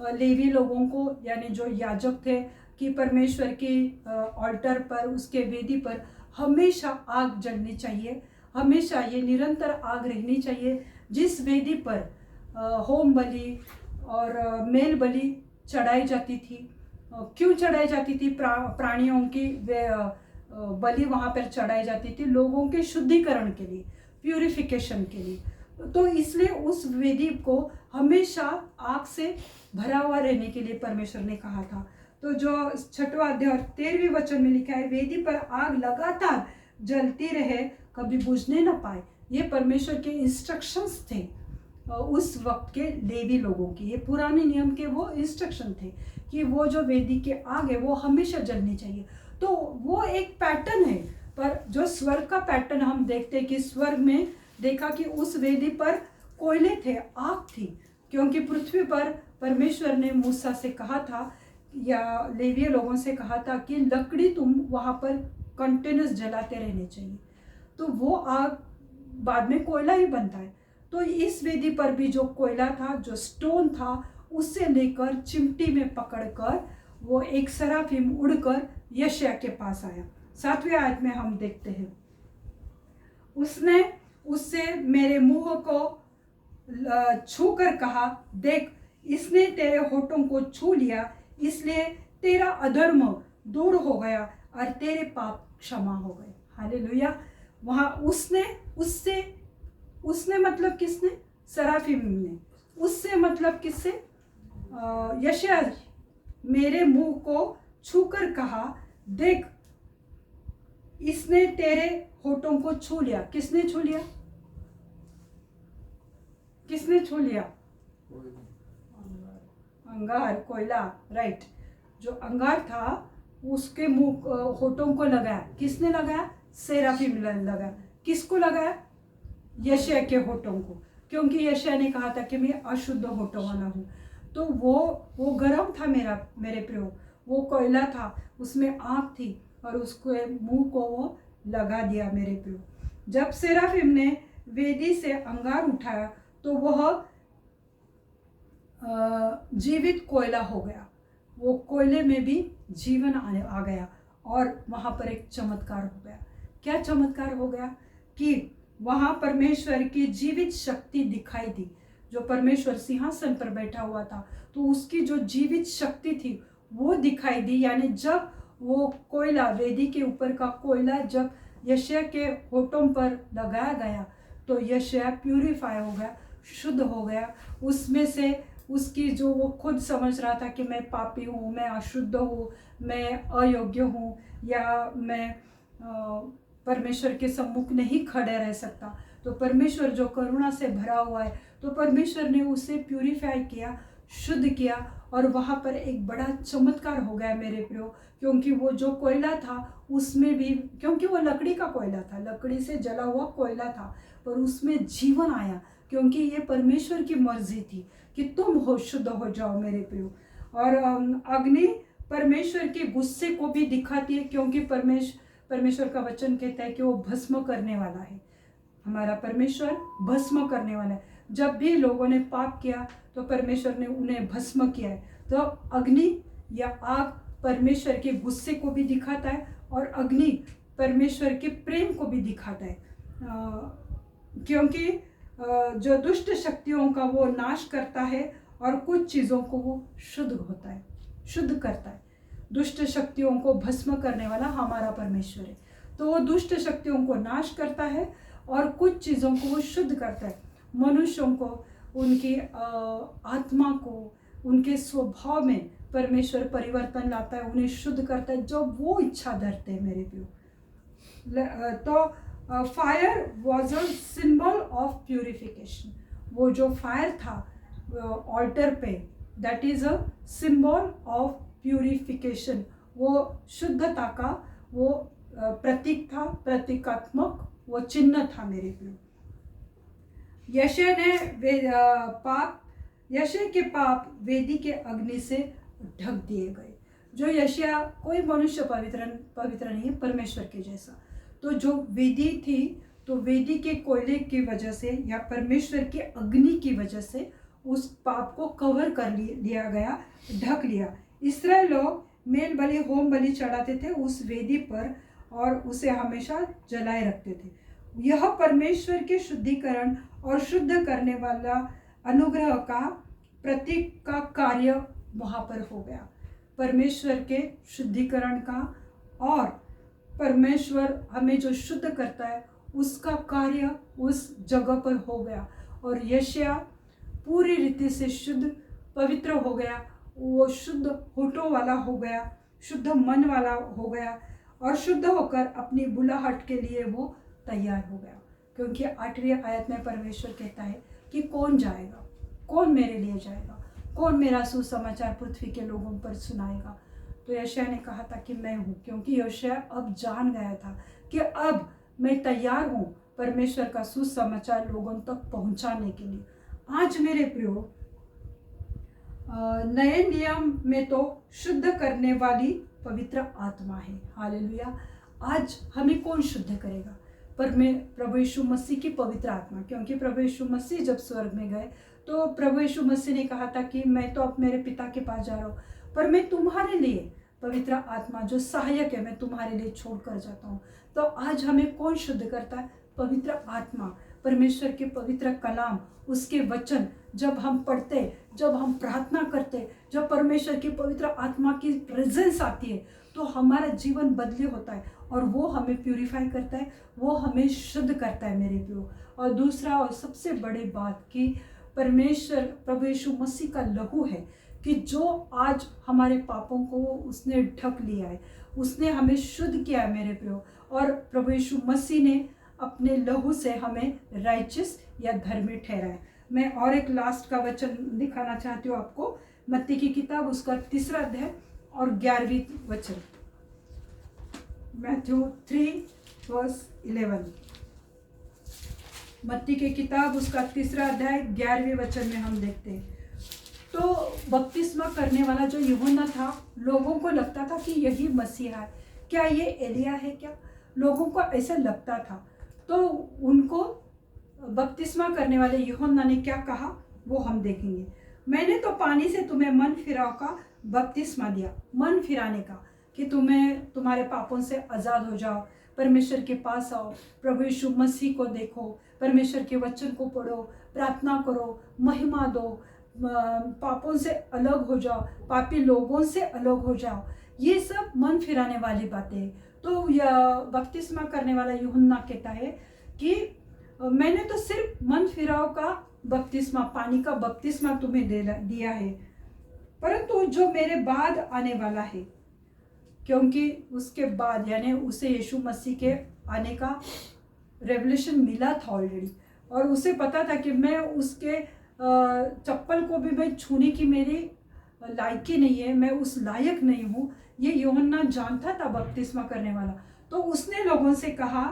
A: लेवी लोगों को, यानी जो याजक थे, कि परमेश्वर की ऑल्टर पर, उसके वेदी पर हमेशा आग जलनी चाहिए, हमेशा ये निरंतर आग रहनी चाहिए। जिस वेदी पर होम बलि और मेल बलि चढ़ाई जाती थी। क्यों चढ़ाई जाती थी? प्राणियों की बलि वहाँ पर चढ़ाई जाती थी लोगों के शुद्धिकरण के लिए, प्यूरिफिकेशन के लिए। तो इसलिए उस वेदी को हमेशा आग से भरा हुआ रहने के लिए परमेश्वर ने कहा था। तो जो 6वां अध्याय और 13वें वचन में लिखा है, वेदी पर आग लगातार जलती रहे, कभी बुझने न पाए। ये परमेश्वर के इंस्ट्रक्शंस थे उस वक्त के लेवी लोगों की। ये पुराने नियम के वो इंस्ट्रक्शन थे कि वो जो वेदी के आग है वो हमेशा जलनी चाहिए। तो वो एक पैटर्न है, पर जो स्वर्ग का पैटर्न हम देखते हैं कि स्वर्ग में देखा कि उस वेदी पर कोयले थे, आग थी, क्योंकि पृथ्वी पर परमेश्वर ने मूसा से कहा था या लेवीय लोगों से कहा था कि लकड़ी तुम वहाँ पर कंटिन्यूस जलाते रहने चाहिए। तो वो आग बाद में कोयला ही बनता है। तो इस वेदी पर भी जो कोयला था, जो स्टोन था, उससे लेकर चिमटी में पकड़कर वो एक सराफिम उड़कर यशायाह के पास आया। 7वें आयत में हम देखते हैं, उसने उससे मेरे मुंह को छू कर कहा, देख इसने तेरे होठों को छू लिया, इसलिए तेरा अधर्म दूर हो गया और तेरे पाप क्षमा हो गए। हालेलुया। वहाँ उसने मतलब किसने? सराफिम ने। उससे मतलब किससे? यशायाह मेरे मुंह को छूकर कहा, देख इसने तेरे होठों को छू लिया। किसने छू लिया? किसने छू लिया? अंगार, कोयला, राइट। जो अंगार था उसके मुंह होठों को लगाया। किसने लगाया? सेराफिम लगाया। किसको लगाया? यशायाह के होठों को, क्योंकि यशायाह ने कहा था कि मैं अशुद्ध होठों वाला हूँ। तो वो गर्म था मेरे प्रियो, वो कोयला था, उसमें आग थी और उसके मुंह को वो लगा दिया मेरे प्रियो। जब सेराफिम ने वेदी से अंगार उठाया तो वह जीवित कोयला हो गया। वो कोयले में भी जीवन आ गया और वहाँ पर एक चमत्कार हो गया। क्या चमत्कार हो गया? कि वहाँ परमेश्वर की जीवित शक्ति दिखाई दी। जो परमेश्वर सिंहासन पर बैठा हुआ था, तो उसकी जो जीवित शक्ति थी वो दिखाई दी। यानी जब वो कोयला, वेदी के ऊपर का कोयला जब यशायाह के होठों पर लगाया गया तो यशायाह प्यूरिफाई हो गया, शुद्ध हो गया। उसमें से उसकी जो वो खुद समझ रहा था कि मैं पापी हूँ, मैं अशुद्ध हूँ, मैं अयोग्य हूँ, या मैं परमेश्वर के सम्मुख नहीं खड़े रह सकता, तो परमेश्वर जो करुणा से भरा हुआ है, तो परमेश्वर ने उसे प्यूरिफाई किया, शुद्ध किया। और वहाँ पर एक बड़ा चमत्कार हो गया मेरे प्रियो, क्योंकि वो जो कोयला था उसमें भी, क्योंकि वो लकड़ी का कोयला था, लकड़ी से जला हुआ कोयला था, पर उसमें जीवन आया, क्योंकि ये परमेश्वर की मर्जी थी कि तुम हो शुद्ध हो जाओ मेरे प्रियो। और अग्नि परमेश्वर के गुस्से को भी दिखाती है, क्योंकि परमेश्वर का वचन कहता है कि वो भस्म करने वाला है। हमारा परमेश्वर भस्म करने वाला है। जब भी लोगों ने पाप किया तो परमेश्वर ने उन्हें भस्म किया है। तो अग्नि या आग परमेश्वर के गुस्से को भी दिखाता है और अग्नि परमेश्वर के प्रेम को भी दिखाता है, क्योंकि जो दुष्ट शक्तियों का वो नाश करता है और कुछ चीज़ों को वो शुद्ध करता है। दुष्ट शक्तियों को भस्म करने वाला हमारा परमेश्वर है। तो वो दुष्ट शक्तियों को नाश करता है और कुछ चीज़ों को वो शुद्ध करता है। मनुष्यों को, उनकी आत्मा को, उनके स्वभाव में परमेश्वर परिवर्तन लाता है, उन्हें शुद्ध करता है जब वो इच्छा धरते हैं मेरे प्रियो। तो fire was a symbol of purification. वो जो फायर था ऑल्टर पे, that is a symbol of purification. वो शुद्धता का वो प्रतीक था, प्रतीकात्मक वो चिन्ह था मेरे प्रियो। यशायाह के पाप वेदी के अग्नि से ढक दिए गए। जो यशायाह, कोई मनुष्य पवित्र नहीं है परमेश्वर के जैसा। तो जो वेदी थी, तो वेदी के कोयले की वजह से या परमेश्वर के अग्नि की वजह से उस पाप को कवर कर लिया गया, ढक लिया। इस्राएल लोग मेल बलि, होम बलि चढ़ाते थे उस वेदी पर और उसे हमेशा जलाए रखते थे। यह परमेश्वर के शुद्धिकरण और शुद्ध करने वाला अनुग्रह का प्रतीक का कार्य वहाँ पर हो गया, परमेश्वर के शुद्धिकरण का, और परमेश्वर हमें जो शुद्ध करता है उसका कार्य उस जगह पर हो गया। और यशायाह पूरी रीति से शुद्ध पवित्र हो गया, वो शुद्ध होठों वाला हो गया, शुद्ध मन वाला हो गया, और शुद्ध होकर अपनी बुलाहट के लिए वो तैयार हो गया। क्योंकि 8वीं आयत में परमेश्वर कहता है कि कौन जाएगा, कौन मेरे लिए जाएगा, कौन मेरा सुसमाचार पृथ्वी के लोगों पर सुनाएगा। तो यशायाह ने कहा था कि मैं हूँ, क्योंकि यशायाह अब जान गया था कि अब मैं तैयार हूँ परमेश्वर का सुसमाचार लोगों तक पहुँचाने के लिए। आज मेरे प्रियो, नए नियम में तो शुद्ध करने वाली पवित्र आत्मा है। हालेलुया। आज हमें कौन शुद्ध करेगा? प्रभु यीशु मसीह की पवित्र आत्मा। क्योंकि प्रभु यीशु मसीह जब स्वर्ग में गए तो प्रभु यीशु मसीह ने कहा था कि मैं तो अब मेरे पिता के पास जा रहा हूँ, पर मैं तुम्हारे लिए पवित्र आत्मा जो सहायक है मैं तुम्हारे लिए छोड़ कर जाता हूँ। तो आज हमें कौन शुद्ध करता है? पवित्र आत्मा, परमेश्वर के पवित्र कलाम, उसके वचन जब हम पढ़ते, जब हम प्रार्थना करते, जब परमेश्वर की पवित्र आत्मा की प्रेजेंस आती है तो हमारा जीवन बदले होता है, और वो हमें प्यूरिफाई करता है, वो हमें शुद्ध करता है मेरे प्रियो। और दूसरा और सबसे बड़ी बात कि परमेश्वर प्रभु यीशु मसीह का लहू है कि जो आज हमारे पापों को उसने ढक लिया है, उसने हमें शुद्ध किया है मेरे प्रियो। और प्रभु यीशु मसीह ने अपने लहू से हमें राइचियस या धर्मी ठहराया। मैं और एक लास्ट का वचन दिखाना चाहती हूँ आपको, मत्ती की किताब उसका 3 अध्याय और 11वीं वचन, मैथ्यू 3:11। मत्ती की किताब उसका 3 अध्याय 11वें वचन में हम देखते हैं। तो बपतिस्मा करने वाला जो यूहन्ना था, लोगों को लगता था कि यही मसीहा है, क्या ये एलिया है क्या? लोगों को ऐसा लगता था। तो उनको बपतिस्मा करने वाले यूहन्ना ने क्या कहा वो हम देखेंगे। मैंने तो पानी से तुम्हें मन फिराव का बपतिस्मा दिया, मन फिराने का, कि तुम्हें तुम्हारे पापों से आज़ाद हो जाओ, परमेश्वर के पास आओ, प्रभु यीशु मसीह को देखो, परमेश्वर के वचन को पढ़ो, प्रार्थना करो, महिमा दो, पापों से अलग हो जाओ, पापी लोगों से अलग हो जाओ। ये सब मन फिराने वाली बातें। तो यह बपतिस्मा करने वाला यूहन्ना कहता है कि मैंने तो सिर्फ मन फिराव का बपतिस्मा, पानी का बपतिस्मा तुम्हें दिया है, परंतु जो मेरे बाद आने वाला है, क्योंकि उसके बाद यानी उसे यीशु मसीह के आने का रेवलेशन मिला था ऑलरेडी, और उसे पता था कि मैं उसके चप्पल को भी मैं छूने की मेरी लायकी नहीं है, मैं उस लायक नहीं हूँ। ये यूहन्ना जानता था बपतिस्मा करने वाला। तो उसने लोगों से कहा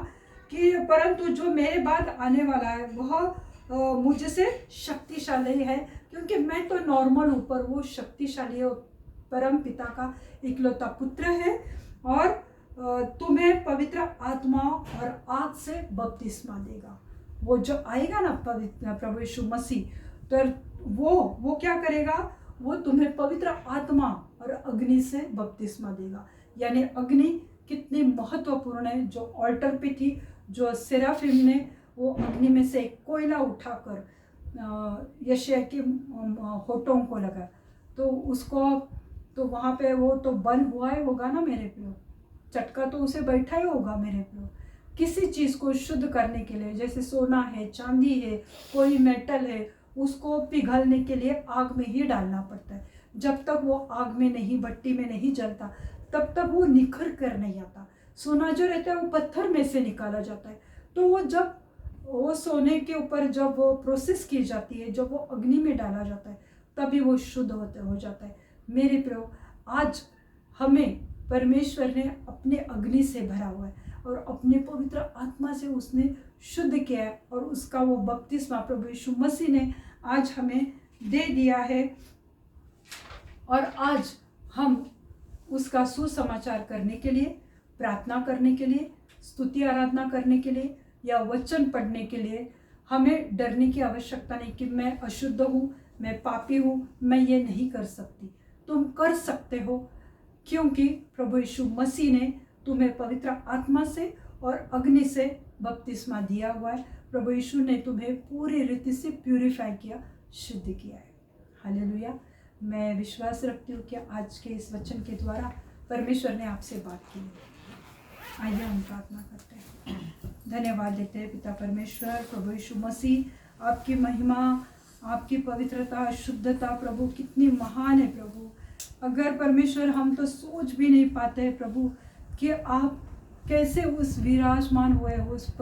A: कि परंतु जो मेरे बाद आने वाला है वह मुझे से शक्तिशाली है, क्योंकि मैं तो नॉर्मल हूँ, पर वो शक्तिशाली है, परम पिता का इकलौता पुत्र है, और तुम्हें पवित्र आत्मा और आग से बपतिस्मा देगा। वो जो आएगा ना पवित्र प्रभु यीशु मसीह, तो वो क्या करेगा? वो तुम्हें पवित्र आत्मा और अग्नि से बपतिस्मा देगा। यानी अग्नि कितनी महत्वपूर्ण है। जो ऑल्टर पे थी, जो सेराफिम ने वो अग्नि में से एक कोयला उठाकर यशायाह के होठों को लगा, तो उसको तो वहाँ पे वो तो बंद हुआ ही होगा ना मेरे प्रियो, चटका तो उसे बैठा ही होगा मेरे प्रियो। किसी चीज़ को शुद्ध करने के लिए, जैसे सोना है, चांदी है, कोई मेटल है, उसको पिघलने के लिए आग में ही डालना पड़ता है। जब तक वो आग में नहीं, भट्टी में नहीं जलता, तब तक वो निखर कर नहीं आता। सोना जो रहता है वो पत्थर में से निकाला जाता है। तो वो जब वो सोने के ऊपर जब वो प्रोसेस की जाती है, जब वो अग्नि में डाला जाता है, तभी वो शुद्ध हो जाता है। मेरे प्रियो, आज हमें परमेश्वर ने अपने अग्नि से भरा हुआ है और अपने पवित्र आत्मा से उसने शुद्ध किया है, और उसका वो बपतिस्मा प्रभु यीशु मसीह ने आज हमें दे दिया है। और आज हम उसका सुसमाचार करने के लिए, प्रार्थना करने के लिए, स्तुति आराधना करने के लिए या वचन पढ़ने के लिए हमें डरने की आवश्यकता नहीं कि मैं अशुद्ध हूँ, मैं पापी हूँ, मैं ये नहीं कर सकती। तुम कर सकते हो, क्योंकि प्रभु यीशु मसीह ने तुम्हें पवित्र आत्मा से और अग्नि से बपतिस्मा दिया हुआ है। प्रभु यीशु ने तुम्हें पूरी रीति से प्यूरिफाई किया, शुद्ध किया है। हालेलुया। मैं विश्वास रखती हूँ कि आज के इस वचन के द्वारा परमेश्वर ने आपसे बात की है। आइए हम प्रार्थना करते हैं। धन्यवाद देते हैं पिता परमेश्वर, प्रभु यीशु मसीह, आपकी महिमा, आपकी पवित्रता, शुद्धता प्रभु कितनी महान है प्रभु। अगर परमेश्वर हम तो सोच भी नहीं पाते हैं प्रभु कि आप कैसे उस विराजमान हुए उस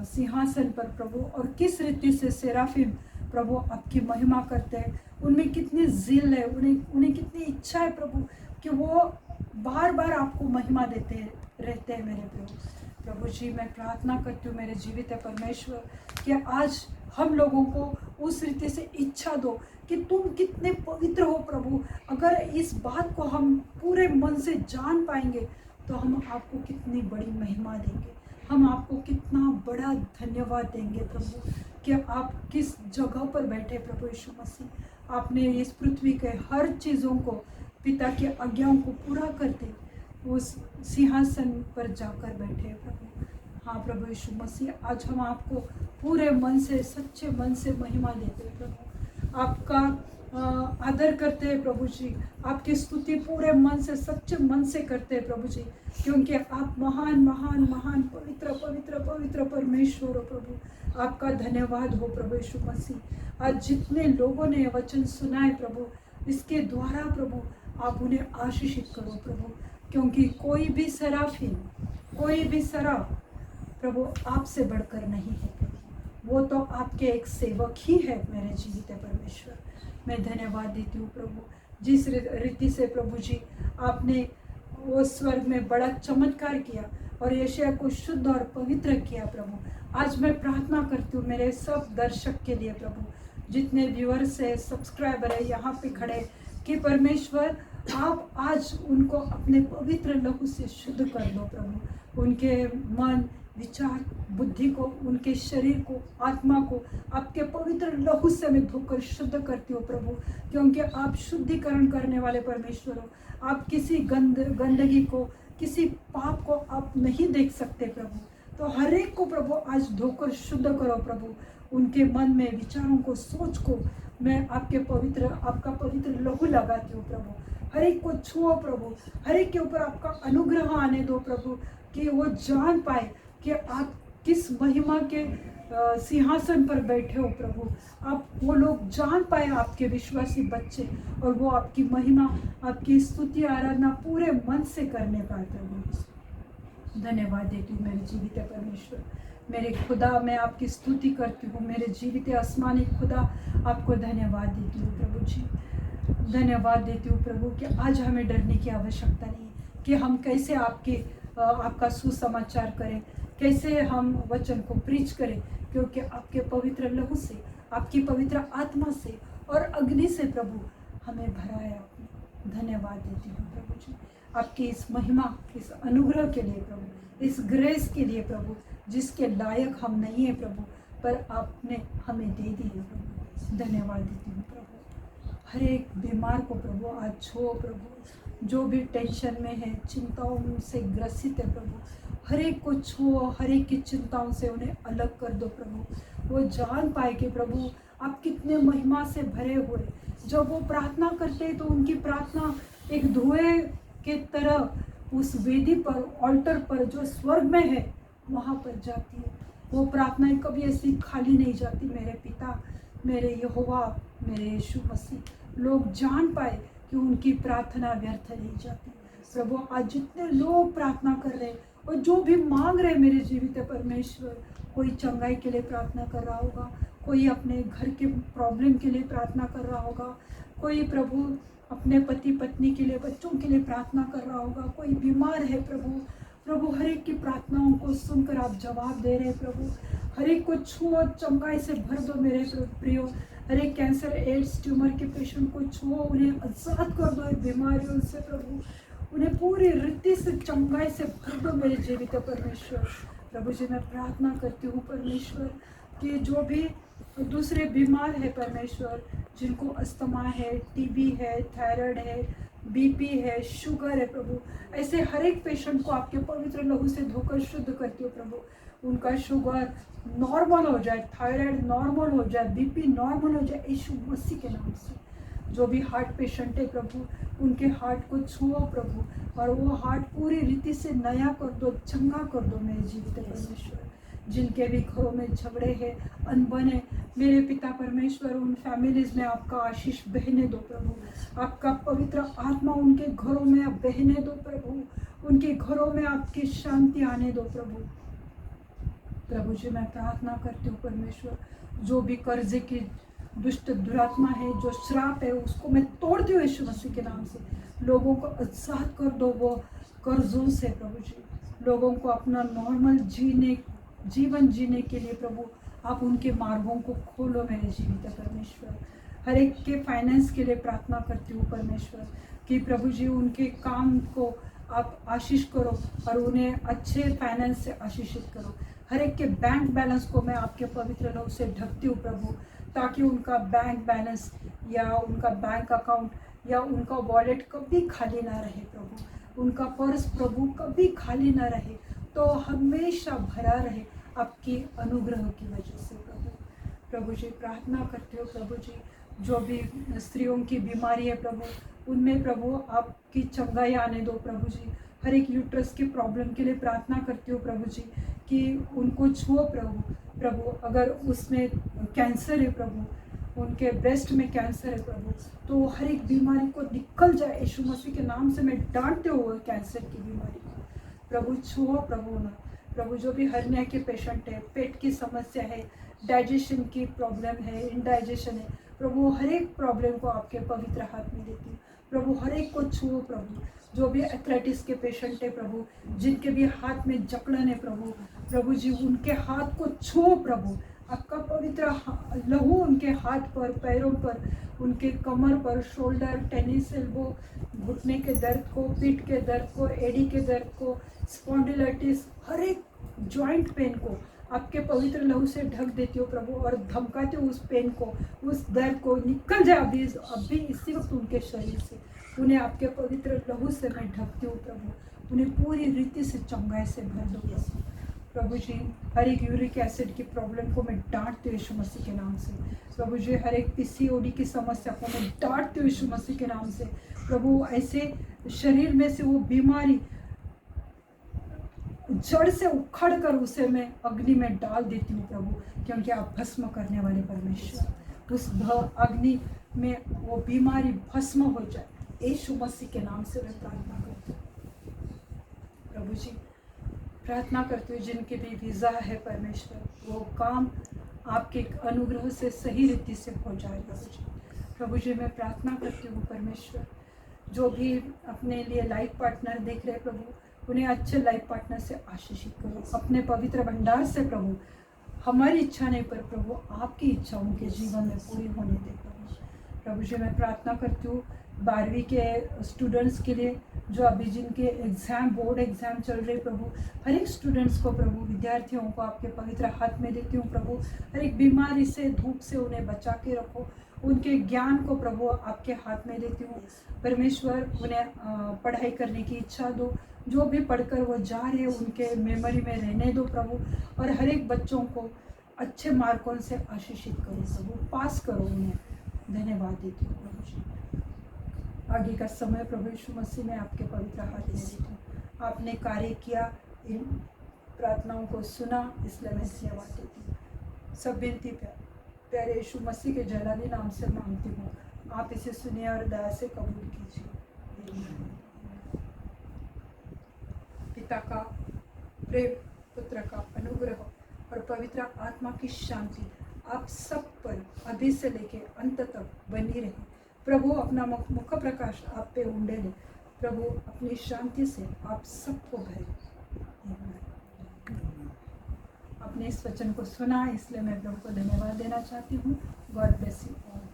A: सिंहासन पर प्रभु, और किस रीति से सेराफिम प्रभु आपकी महिमा करते हैं। उनमें कितनी जिल है, उन्हें कितनी इच्छा है प्रभु कि वो बार बार आपको महिमा देते रहते हैं मेरे प्रभु जी। मैं प्रार्थना करती हूँ मेरे जीवित परमेश्वर कि आज हम लोगों को उस रीति से इच्छा दो कि तुम कितने पवित्र हो प्रभु। अगर इस बात को हम पूरे मन से जान पाएंगे तो हम आपको कितनी बड़ी महिमा देंगे, हम आपको कितना बड़ा धन्यवाद देंगे प्रभु कि आप किस जगह पर बैठे प्रभु यीशु मसीह। आपने इस पृथ्वी के हर चीज़ों को, पिता की आज्ञाओं को पूरा करते उस सिंहासन पर जाकर बैठे प्रभु। हाँ प्रभु यीशु मसीह, आज हम आपको पूरे मन से, सच्चे मन से महिमा देते प्रभु, आपका आदर करते हैं प्रभु जी, आपकी स्तुति पूरे मन से, सच्चे मन से करते हैं प्रभु जी, क्योंकि आप महान महान महान पवित्र पवित्र पवित्र परमेश्वर हो प्रभु। आपका धन्यवाद हो प्रभु यीशु मसीह। आज जितने लोगों ने वचन सुना है प्रभु, इसके द्वारा प्रभु आप उन्हें आशीषित करो प्रभु, क्योंकि कोई भी सराफिन, कोई भी सराफ प्रभु आपसे बढ़कर नहीं है प्रभु, वो तो आपके एक सेवक ही है मेरे जीवित परमेश्वर। मैं धन्यवाद देती हूँ प्रभु, जिस रीति से प्रभु जी आपने वो स्वर्ग में बड़ा चमत्कार किया और यशायाह को शुद्ध और पवित्र किया प्रभु। आज मैं प्रार्थना करती हूँ मेरे सब दर्शक के लिए प्रभु, जितने व्यूअर्स है, सब्सक्राइबर है यहाँ पे खड़े, कि परमेश्वर आप आज उनको अपने पवित्र लहू से शुद्ध कर दो प्रभु। उनके मन, विचार, बुद्धि को, उनके शरीर को, आत्मा को आपके पवित्र लहू से मैं धोकर शुद्ध करती हूँ प्रभु, क्योंकि आप शुद्धिकरण करने वाले परमेश्वर हो। आप किसी गंदगी को, किसी पाप को आप नहीं देख सकते प्रभु। तो हर एक को प्रभु आज धोकर शुद्ध करो प्रभु। उनके मन में, विचारों को, सोच को मैं आपका पवित्र लहू लगाती हूँ प्रभु। हर एक को छुओ प्रभु, हर एक के ऊपर आपका अनुग्रह आने दो प्रभु, कि वो जान पाए कि आप किस महिमा के सिंहासन पर बैठे हो प्रभु। आप वो लोग जान पाए, आपके विश्वासी बच्चे, और वो आपकी महिमा, आपकी स्तुति, आराधना पूरे मन से करने पाए प्रभु। धन्यवाद देती हूँ मेरे जीवित परमेश्वर, मेरे खुदा, मैं आपकी स्तुति करती हूँ मेरे जीवित आसमानी खुदा, आपको धन्यवाद देती हूँ प्रभु जी। धन्यवाद देती हूँ प्रभु कि आज हमें डरने की आवश्यकता नहीं कि हम कैसे आपका सुसमाचार करें, कैसे हम वचन को प्रीच करें, क्योंकि आपके पवित्र लहू से, आपकी पवित्र आत्मा से और अग्नि से प्रभु हमें भरा है आपने। धन्यवाद देती हूँ प्रभु जी, आपकी इस महिमा, इस अनुग्रह के लिए प्रभु, इस ग्रेस के लिए प्रभु, जिसके लायक हम नहीं है प्रभु, पर आपने हमें दे दी है प्रभु। धन्यवाद देती हूँ प्रभु। हर एक बीमार को प्रभु आज छो प्रभु, जो भी टेंशन में है, चिंताओं से ग्रसित है प्रभु, हर एक को छो, हर एक की चिंताओं से उन्हें अलग कर दो प्रभु। वो जान पाए कि प्रभु आप कितने महिमा से भरे हुए। जब वो प्रार्थना करते हैं तो उनकी प्रार्थना एक धुएं के तरह उस वेदी पर, ऑल्टर पर जो स्वर्ग में है, वहाँ पर जाती है। वो प्रार्थनाएं कभी ऐसी खाली नहीं जाती मेरे पिता, मेरे यहोवा, मेरे यीशु मसीह। लोग जान पाए कि उनकी प्रार्थना व्यर्थ नहीं जाती प्रभु। आज जितने लोग प्रार्थना कर रहे हैं और जो भी मांग रहे मेरे जीवित परमेश्वर, कोई चंगाई के लिए प्रार्थना कर रहा होगा, कोई अपने घर के प्रॉब्लम के लिए प्रार्थना कर रहा होगा, कोई प्रभु अपने पति पत्नी के लिए, बच्चों के लिए प्रार्थना कर रहा होगा, कोई बीमार है प्रभु। प्रभु हर एक की प्रार्थनाओं को सुनकर आप जवाब दे रहे हैं प्रभु। हर एक को छुओ, चंगाई से भर दो मेरे प्रियो। हर एक कैंसर, एड्स, ट्यूमर के पेशेंट को छुओ, उन्हें आजाद कर दो बीमारियों से प्रभु। उन्हें पूरी रीति से चंगाई से भर दो मेरे जीवित परमेश्वर। प्रभु जी मैं प्रार्थना करती हूँ परमेश्वर कि जो भी दूसरे बीमार है परमेश्वर, जिनको अस्थमा है, टीबी है, थायराइड है, बीपी है, शुगर है प्रभु, ऐसे हर एक पेशेंट को आपके पवित्र लहू से धोकर शुद्ध करती हो प्रभु। उनका शुगर नॉर्मल हो जाए, थायराइड नॉर्मल हो जाए, बीपी नॉर्मल हो जाए यीशु मसीह के नाम से। जो भी हार्ट पेशेंट है प्रभु, उनके हार्ट को छुओ प्रभु, और वो हार्ट पूरी रीति से नया कर दो, चंगा कर दो मेरे जीवित परमेश्वर। जिनके भी घरों में झगड़े हैं, अनबन है, मेरे पिता परमेश्वर, उन फैमिलीज में आपका आशीष बहने दो प्रभु। आपका पवित्र आत्मा उनके घरों में आप बहने दो प्रभु। उनके घरों में आपकी शांति आने दो प्रभु। प्रभु जी मैं प्रार्थना करती हूँ परमेश्वर, जो भी कर्जे की दुष्ट दुरात्मा है, जो श्राप है, उसको मैं तोड़ती हूँ यीशु मसीह के नाम से। लोगों को आजाद कर दो वो कर्जों से प्रभु जी। लोगों को अपना नॉर्मल जीवन जीने के लिए प्रभु आप उनके मार्गों को खोलो मेरे जीवित परमेश्वर। हर एक के फाइनेंस के लिए प्रार्थना करती हूँ परमेश्वर कि प्रभु जी उनके काम को आप आशीष करो और उन्हें अच्छे फाइनेंस से आशीषित करो। हर एक के बैंक बैलेंस को मैं आपके पवित्र लहू से ढकती हूँ प्रभु, ताकि उनका बैंक बैलेंस या उनका बैंक अकाउंट या उनका वॉलेट कभी खाली ना रहे प्रभु। उनका पर्स प्रभु कभी खाली ना रहे, तो हमेशा भरा रहे आपकी अनुग्रह की वजह से प्रभु। प्रभु जी प्रार्थना करते हो प्रभु जी, जो भी स्त्रियों की बीमारी है प्रभु, उनमें प्रभु आपकी चंगाई आने दो प्रभु जी। हर एक यूट्रस की प्रॉब्लम के लिए प्रार्थना करती हूँ प्रभु जी कि उनको छुओ प्रभु। अगर उसमें कैंसर है प्रभु, उनके ब्रेस्ट में कैंसर है प्रभु, तो हर एक बीमारी को निकल जाए यीशु मसीह के नाम से। मैं डांटते हुए कैंसर की बीमारी को प्रभु छुओ प्रभु ना प्रभु। जो भी हर्निया के पेशेंट है, पेट की समस्या है, डाइजेशन की प्रॉब्लम है, इनडाइजेशन है प्रभु, हर एक प्रॉब्लम को आपके पवित्र हाथ में देती हूँ प्रभु। हर एक को छुओ प्रभु। जो भी एथलेटिक्स के पेशेंट है प्रभु, जिनके भी हाथ में जकड़न है प्रभु जी उनके हाथ को छुओ प्रभु। आपका पवित्र लहू उनके हाथ पर, पैरों पर, उनके कमर पर, शोल्डर, टेनिस एल्बो, घुटने के दर्द को, पीठ के दर्द को, एडी के दर्द को, स्पॉन्डिलाइटिस, हर एक जॉइंट पेन को आपके पवित्र लहू से ढक देती हो प्रभु, और धमकाते हो उस पेन को, उस दर्द को निकल जाए अभी इसी वक्त उनके शरीर से। उन्हें आपके पवित्र लहू से मैं ढकती हूँ प्रभु। उन्हें पूरी रीति से चंगाई से भर दो प्रभु जी। हर एक यूरिक एसिड की प्रॉब्लम को मैं डांटती हूँ यीशु मसीह के नाम से प्रभु जी। हर एक पीसीओडी की समस्या को मैं डांटती हूँ यीशु मसीह के नाम से प्रभु। ऐसे शरीर में से वो बीमारी जड़ से उखड़ कर उसे मैं अग्नि में डाल देती हूँ प्रभु, क्योंकि आप भस्म करने वाले परमेश्वर। उस अग्नि में वो बीमारी भस्म हो जाए यीशु मसीह के नाम से मैं प्रार्थना करती हूँ प्रभु जी। प्रार्थना करती हूँ जिनके भी वीज़ा है परमेश्वर, वो काम आपके अनुग्रह से सही रीति से हो जाए प्रभु जी। प्रभु जी मैं प्रार्थना करती हूँ परमेश्वर, जो भी अपने लिए लाइफ पार्टनर देख रहे प्रभु, उन्हें अच्छे लाइफ पार्टनर से आशीषित करो अपने पवित्र भंडार से प्रभु। हमारी इच्छा नहीं पर प्रभु आपकी इच्छा उनके जीवन में पूरी होने दे प्रभु। प्रभु जी मैं प्रार्थना करती हूँ 12वीं के स्टूडेंट्स के लिए, जो अभी जिनके एग्ज़ाम, बोर्ड एग्ज़ाम चल रहे प्रभु, हर एक स्टूडेंट्स को प्रभु, विद्यार्थियों को आपके पवित्र हाथ में देती हूँ प्रभु। हर एक बीमारी से, धूप से उन्हें बचा के रखो। उनके ज्ञान को प्रभु आपके हाथ में देती हूँ परमेश्वर। उन्हें पढ़ाई करने की इच्छा दो, जो भी पढ़कर वो जा रहे हैं उनके मेमोरी में रहने दो प्रभु। और हर एक बच्चों को अच्छे मार्कों से आशीषित करो प्रभु, पास करो उन्हें। धन्यवाद देती हूँ प्रभु जी। आगे का समय प्रभु यीशु मसीह में आपके पवित्र हाथ में देती हूँ। आपने कार्य किया, इन प्रार्थनाओं को सुना, इसलिए मैं धन्यवाद देती हूँ। सब विनती प्यारे यीशु मसीह के जलाली नाम से मांगती हूँ, आप इसे सुनिए और दया से कबूल कीजिए। पिता का प्रेम, पुत्र का अनुग्रह और पवित्र आत्मा की शांति आप सब पर अभी से लेके अंत तक बनी रहे। प्रभु अपना मुख प्रकाश आप पे उंडे ले। प्रभु अपनी शांति से आप सबको भरे। अपने इस वचन को सुना, इसलिए मैं प्रभु को धन्यवाद देना चाहती हूँ। God bless you all.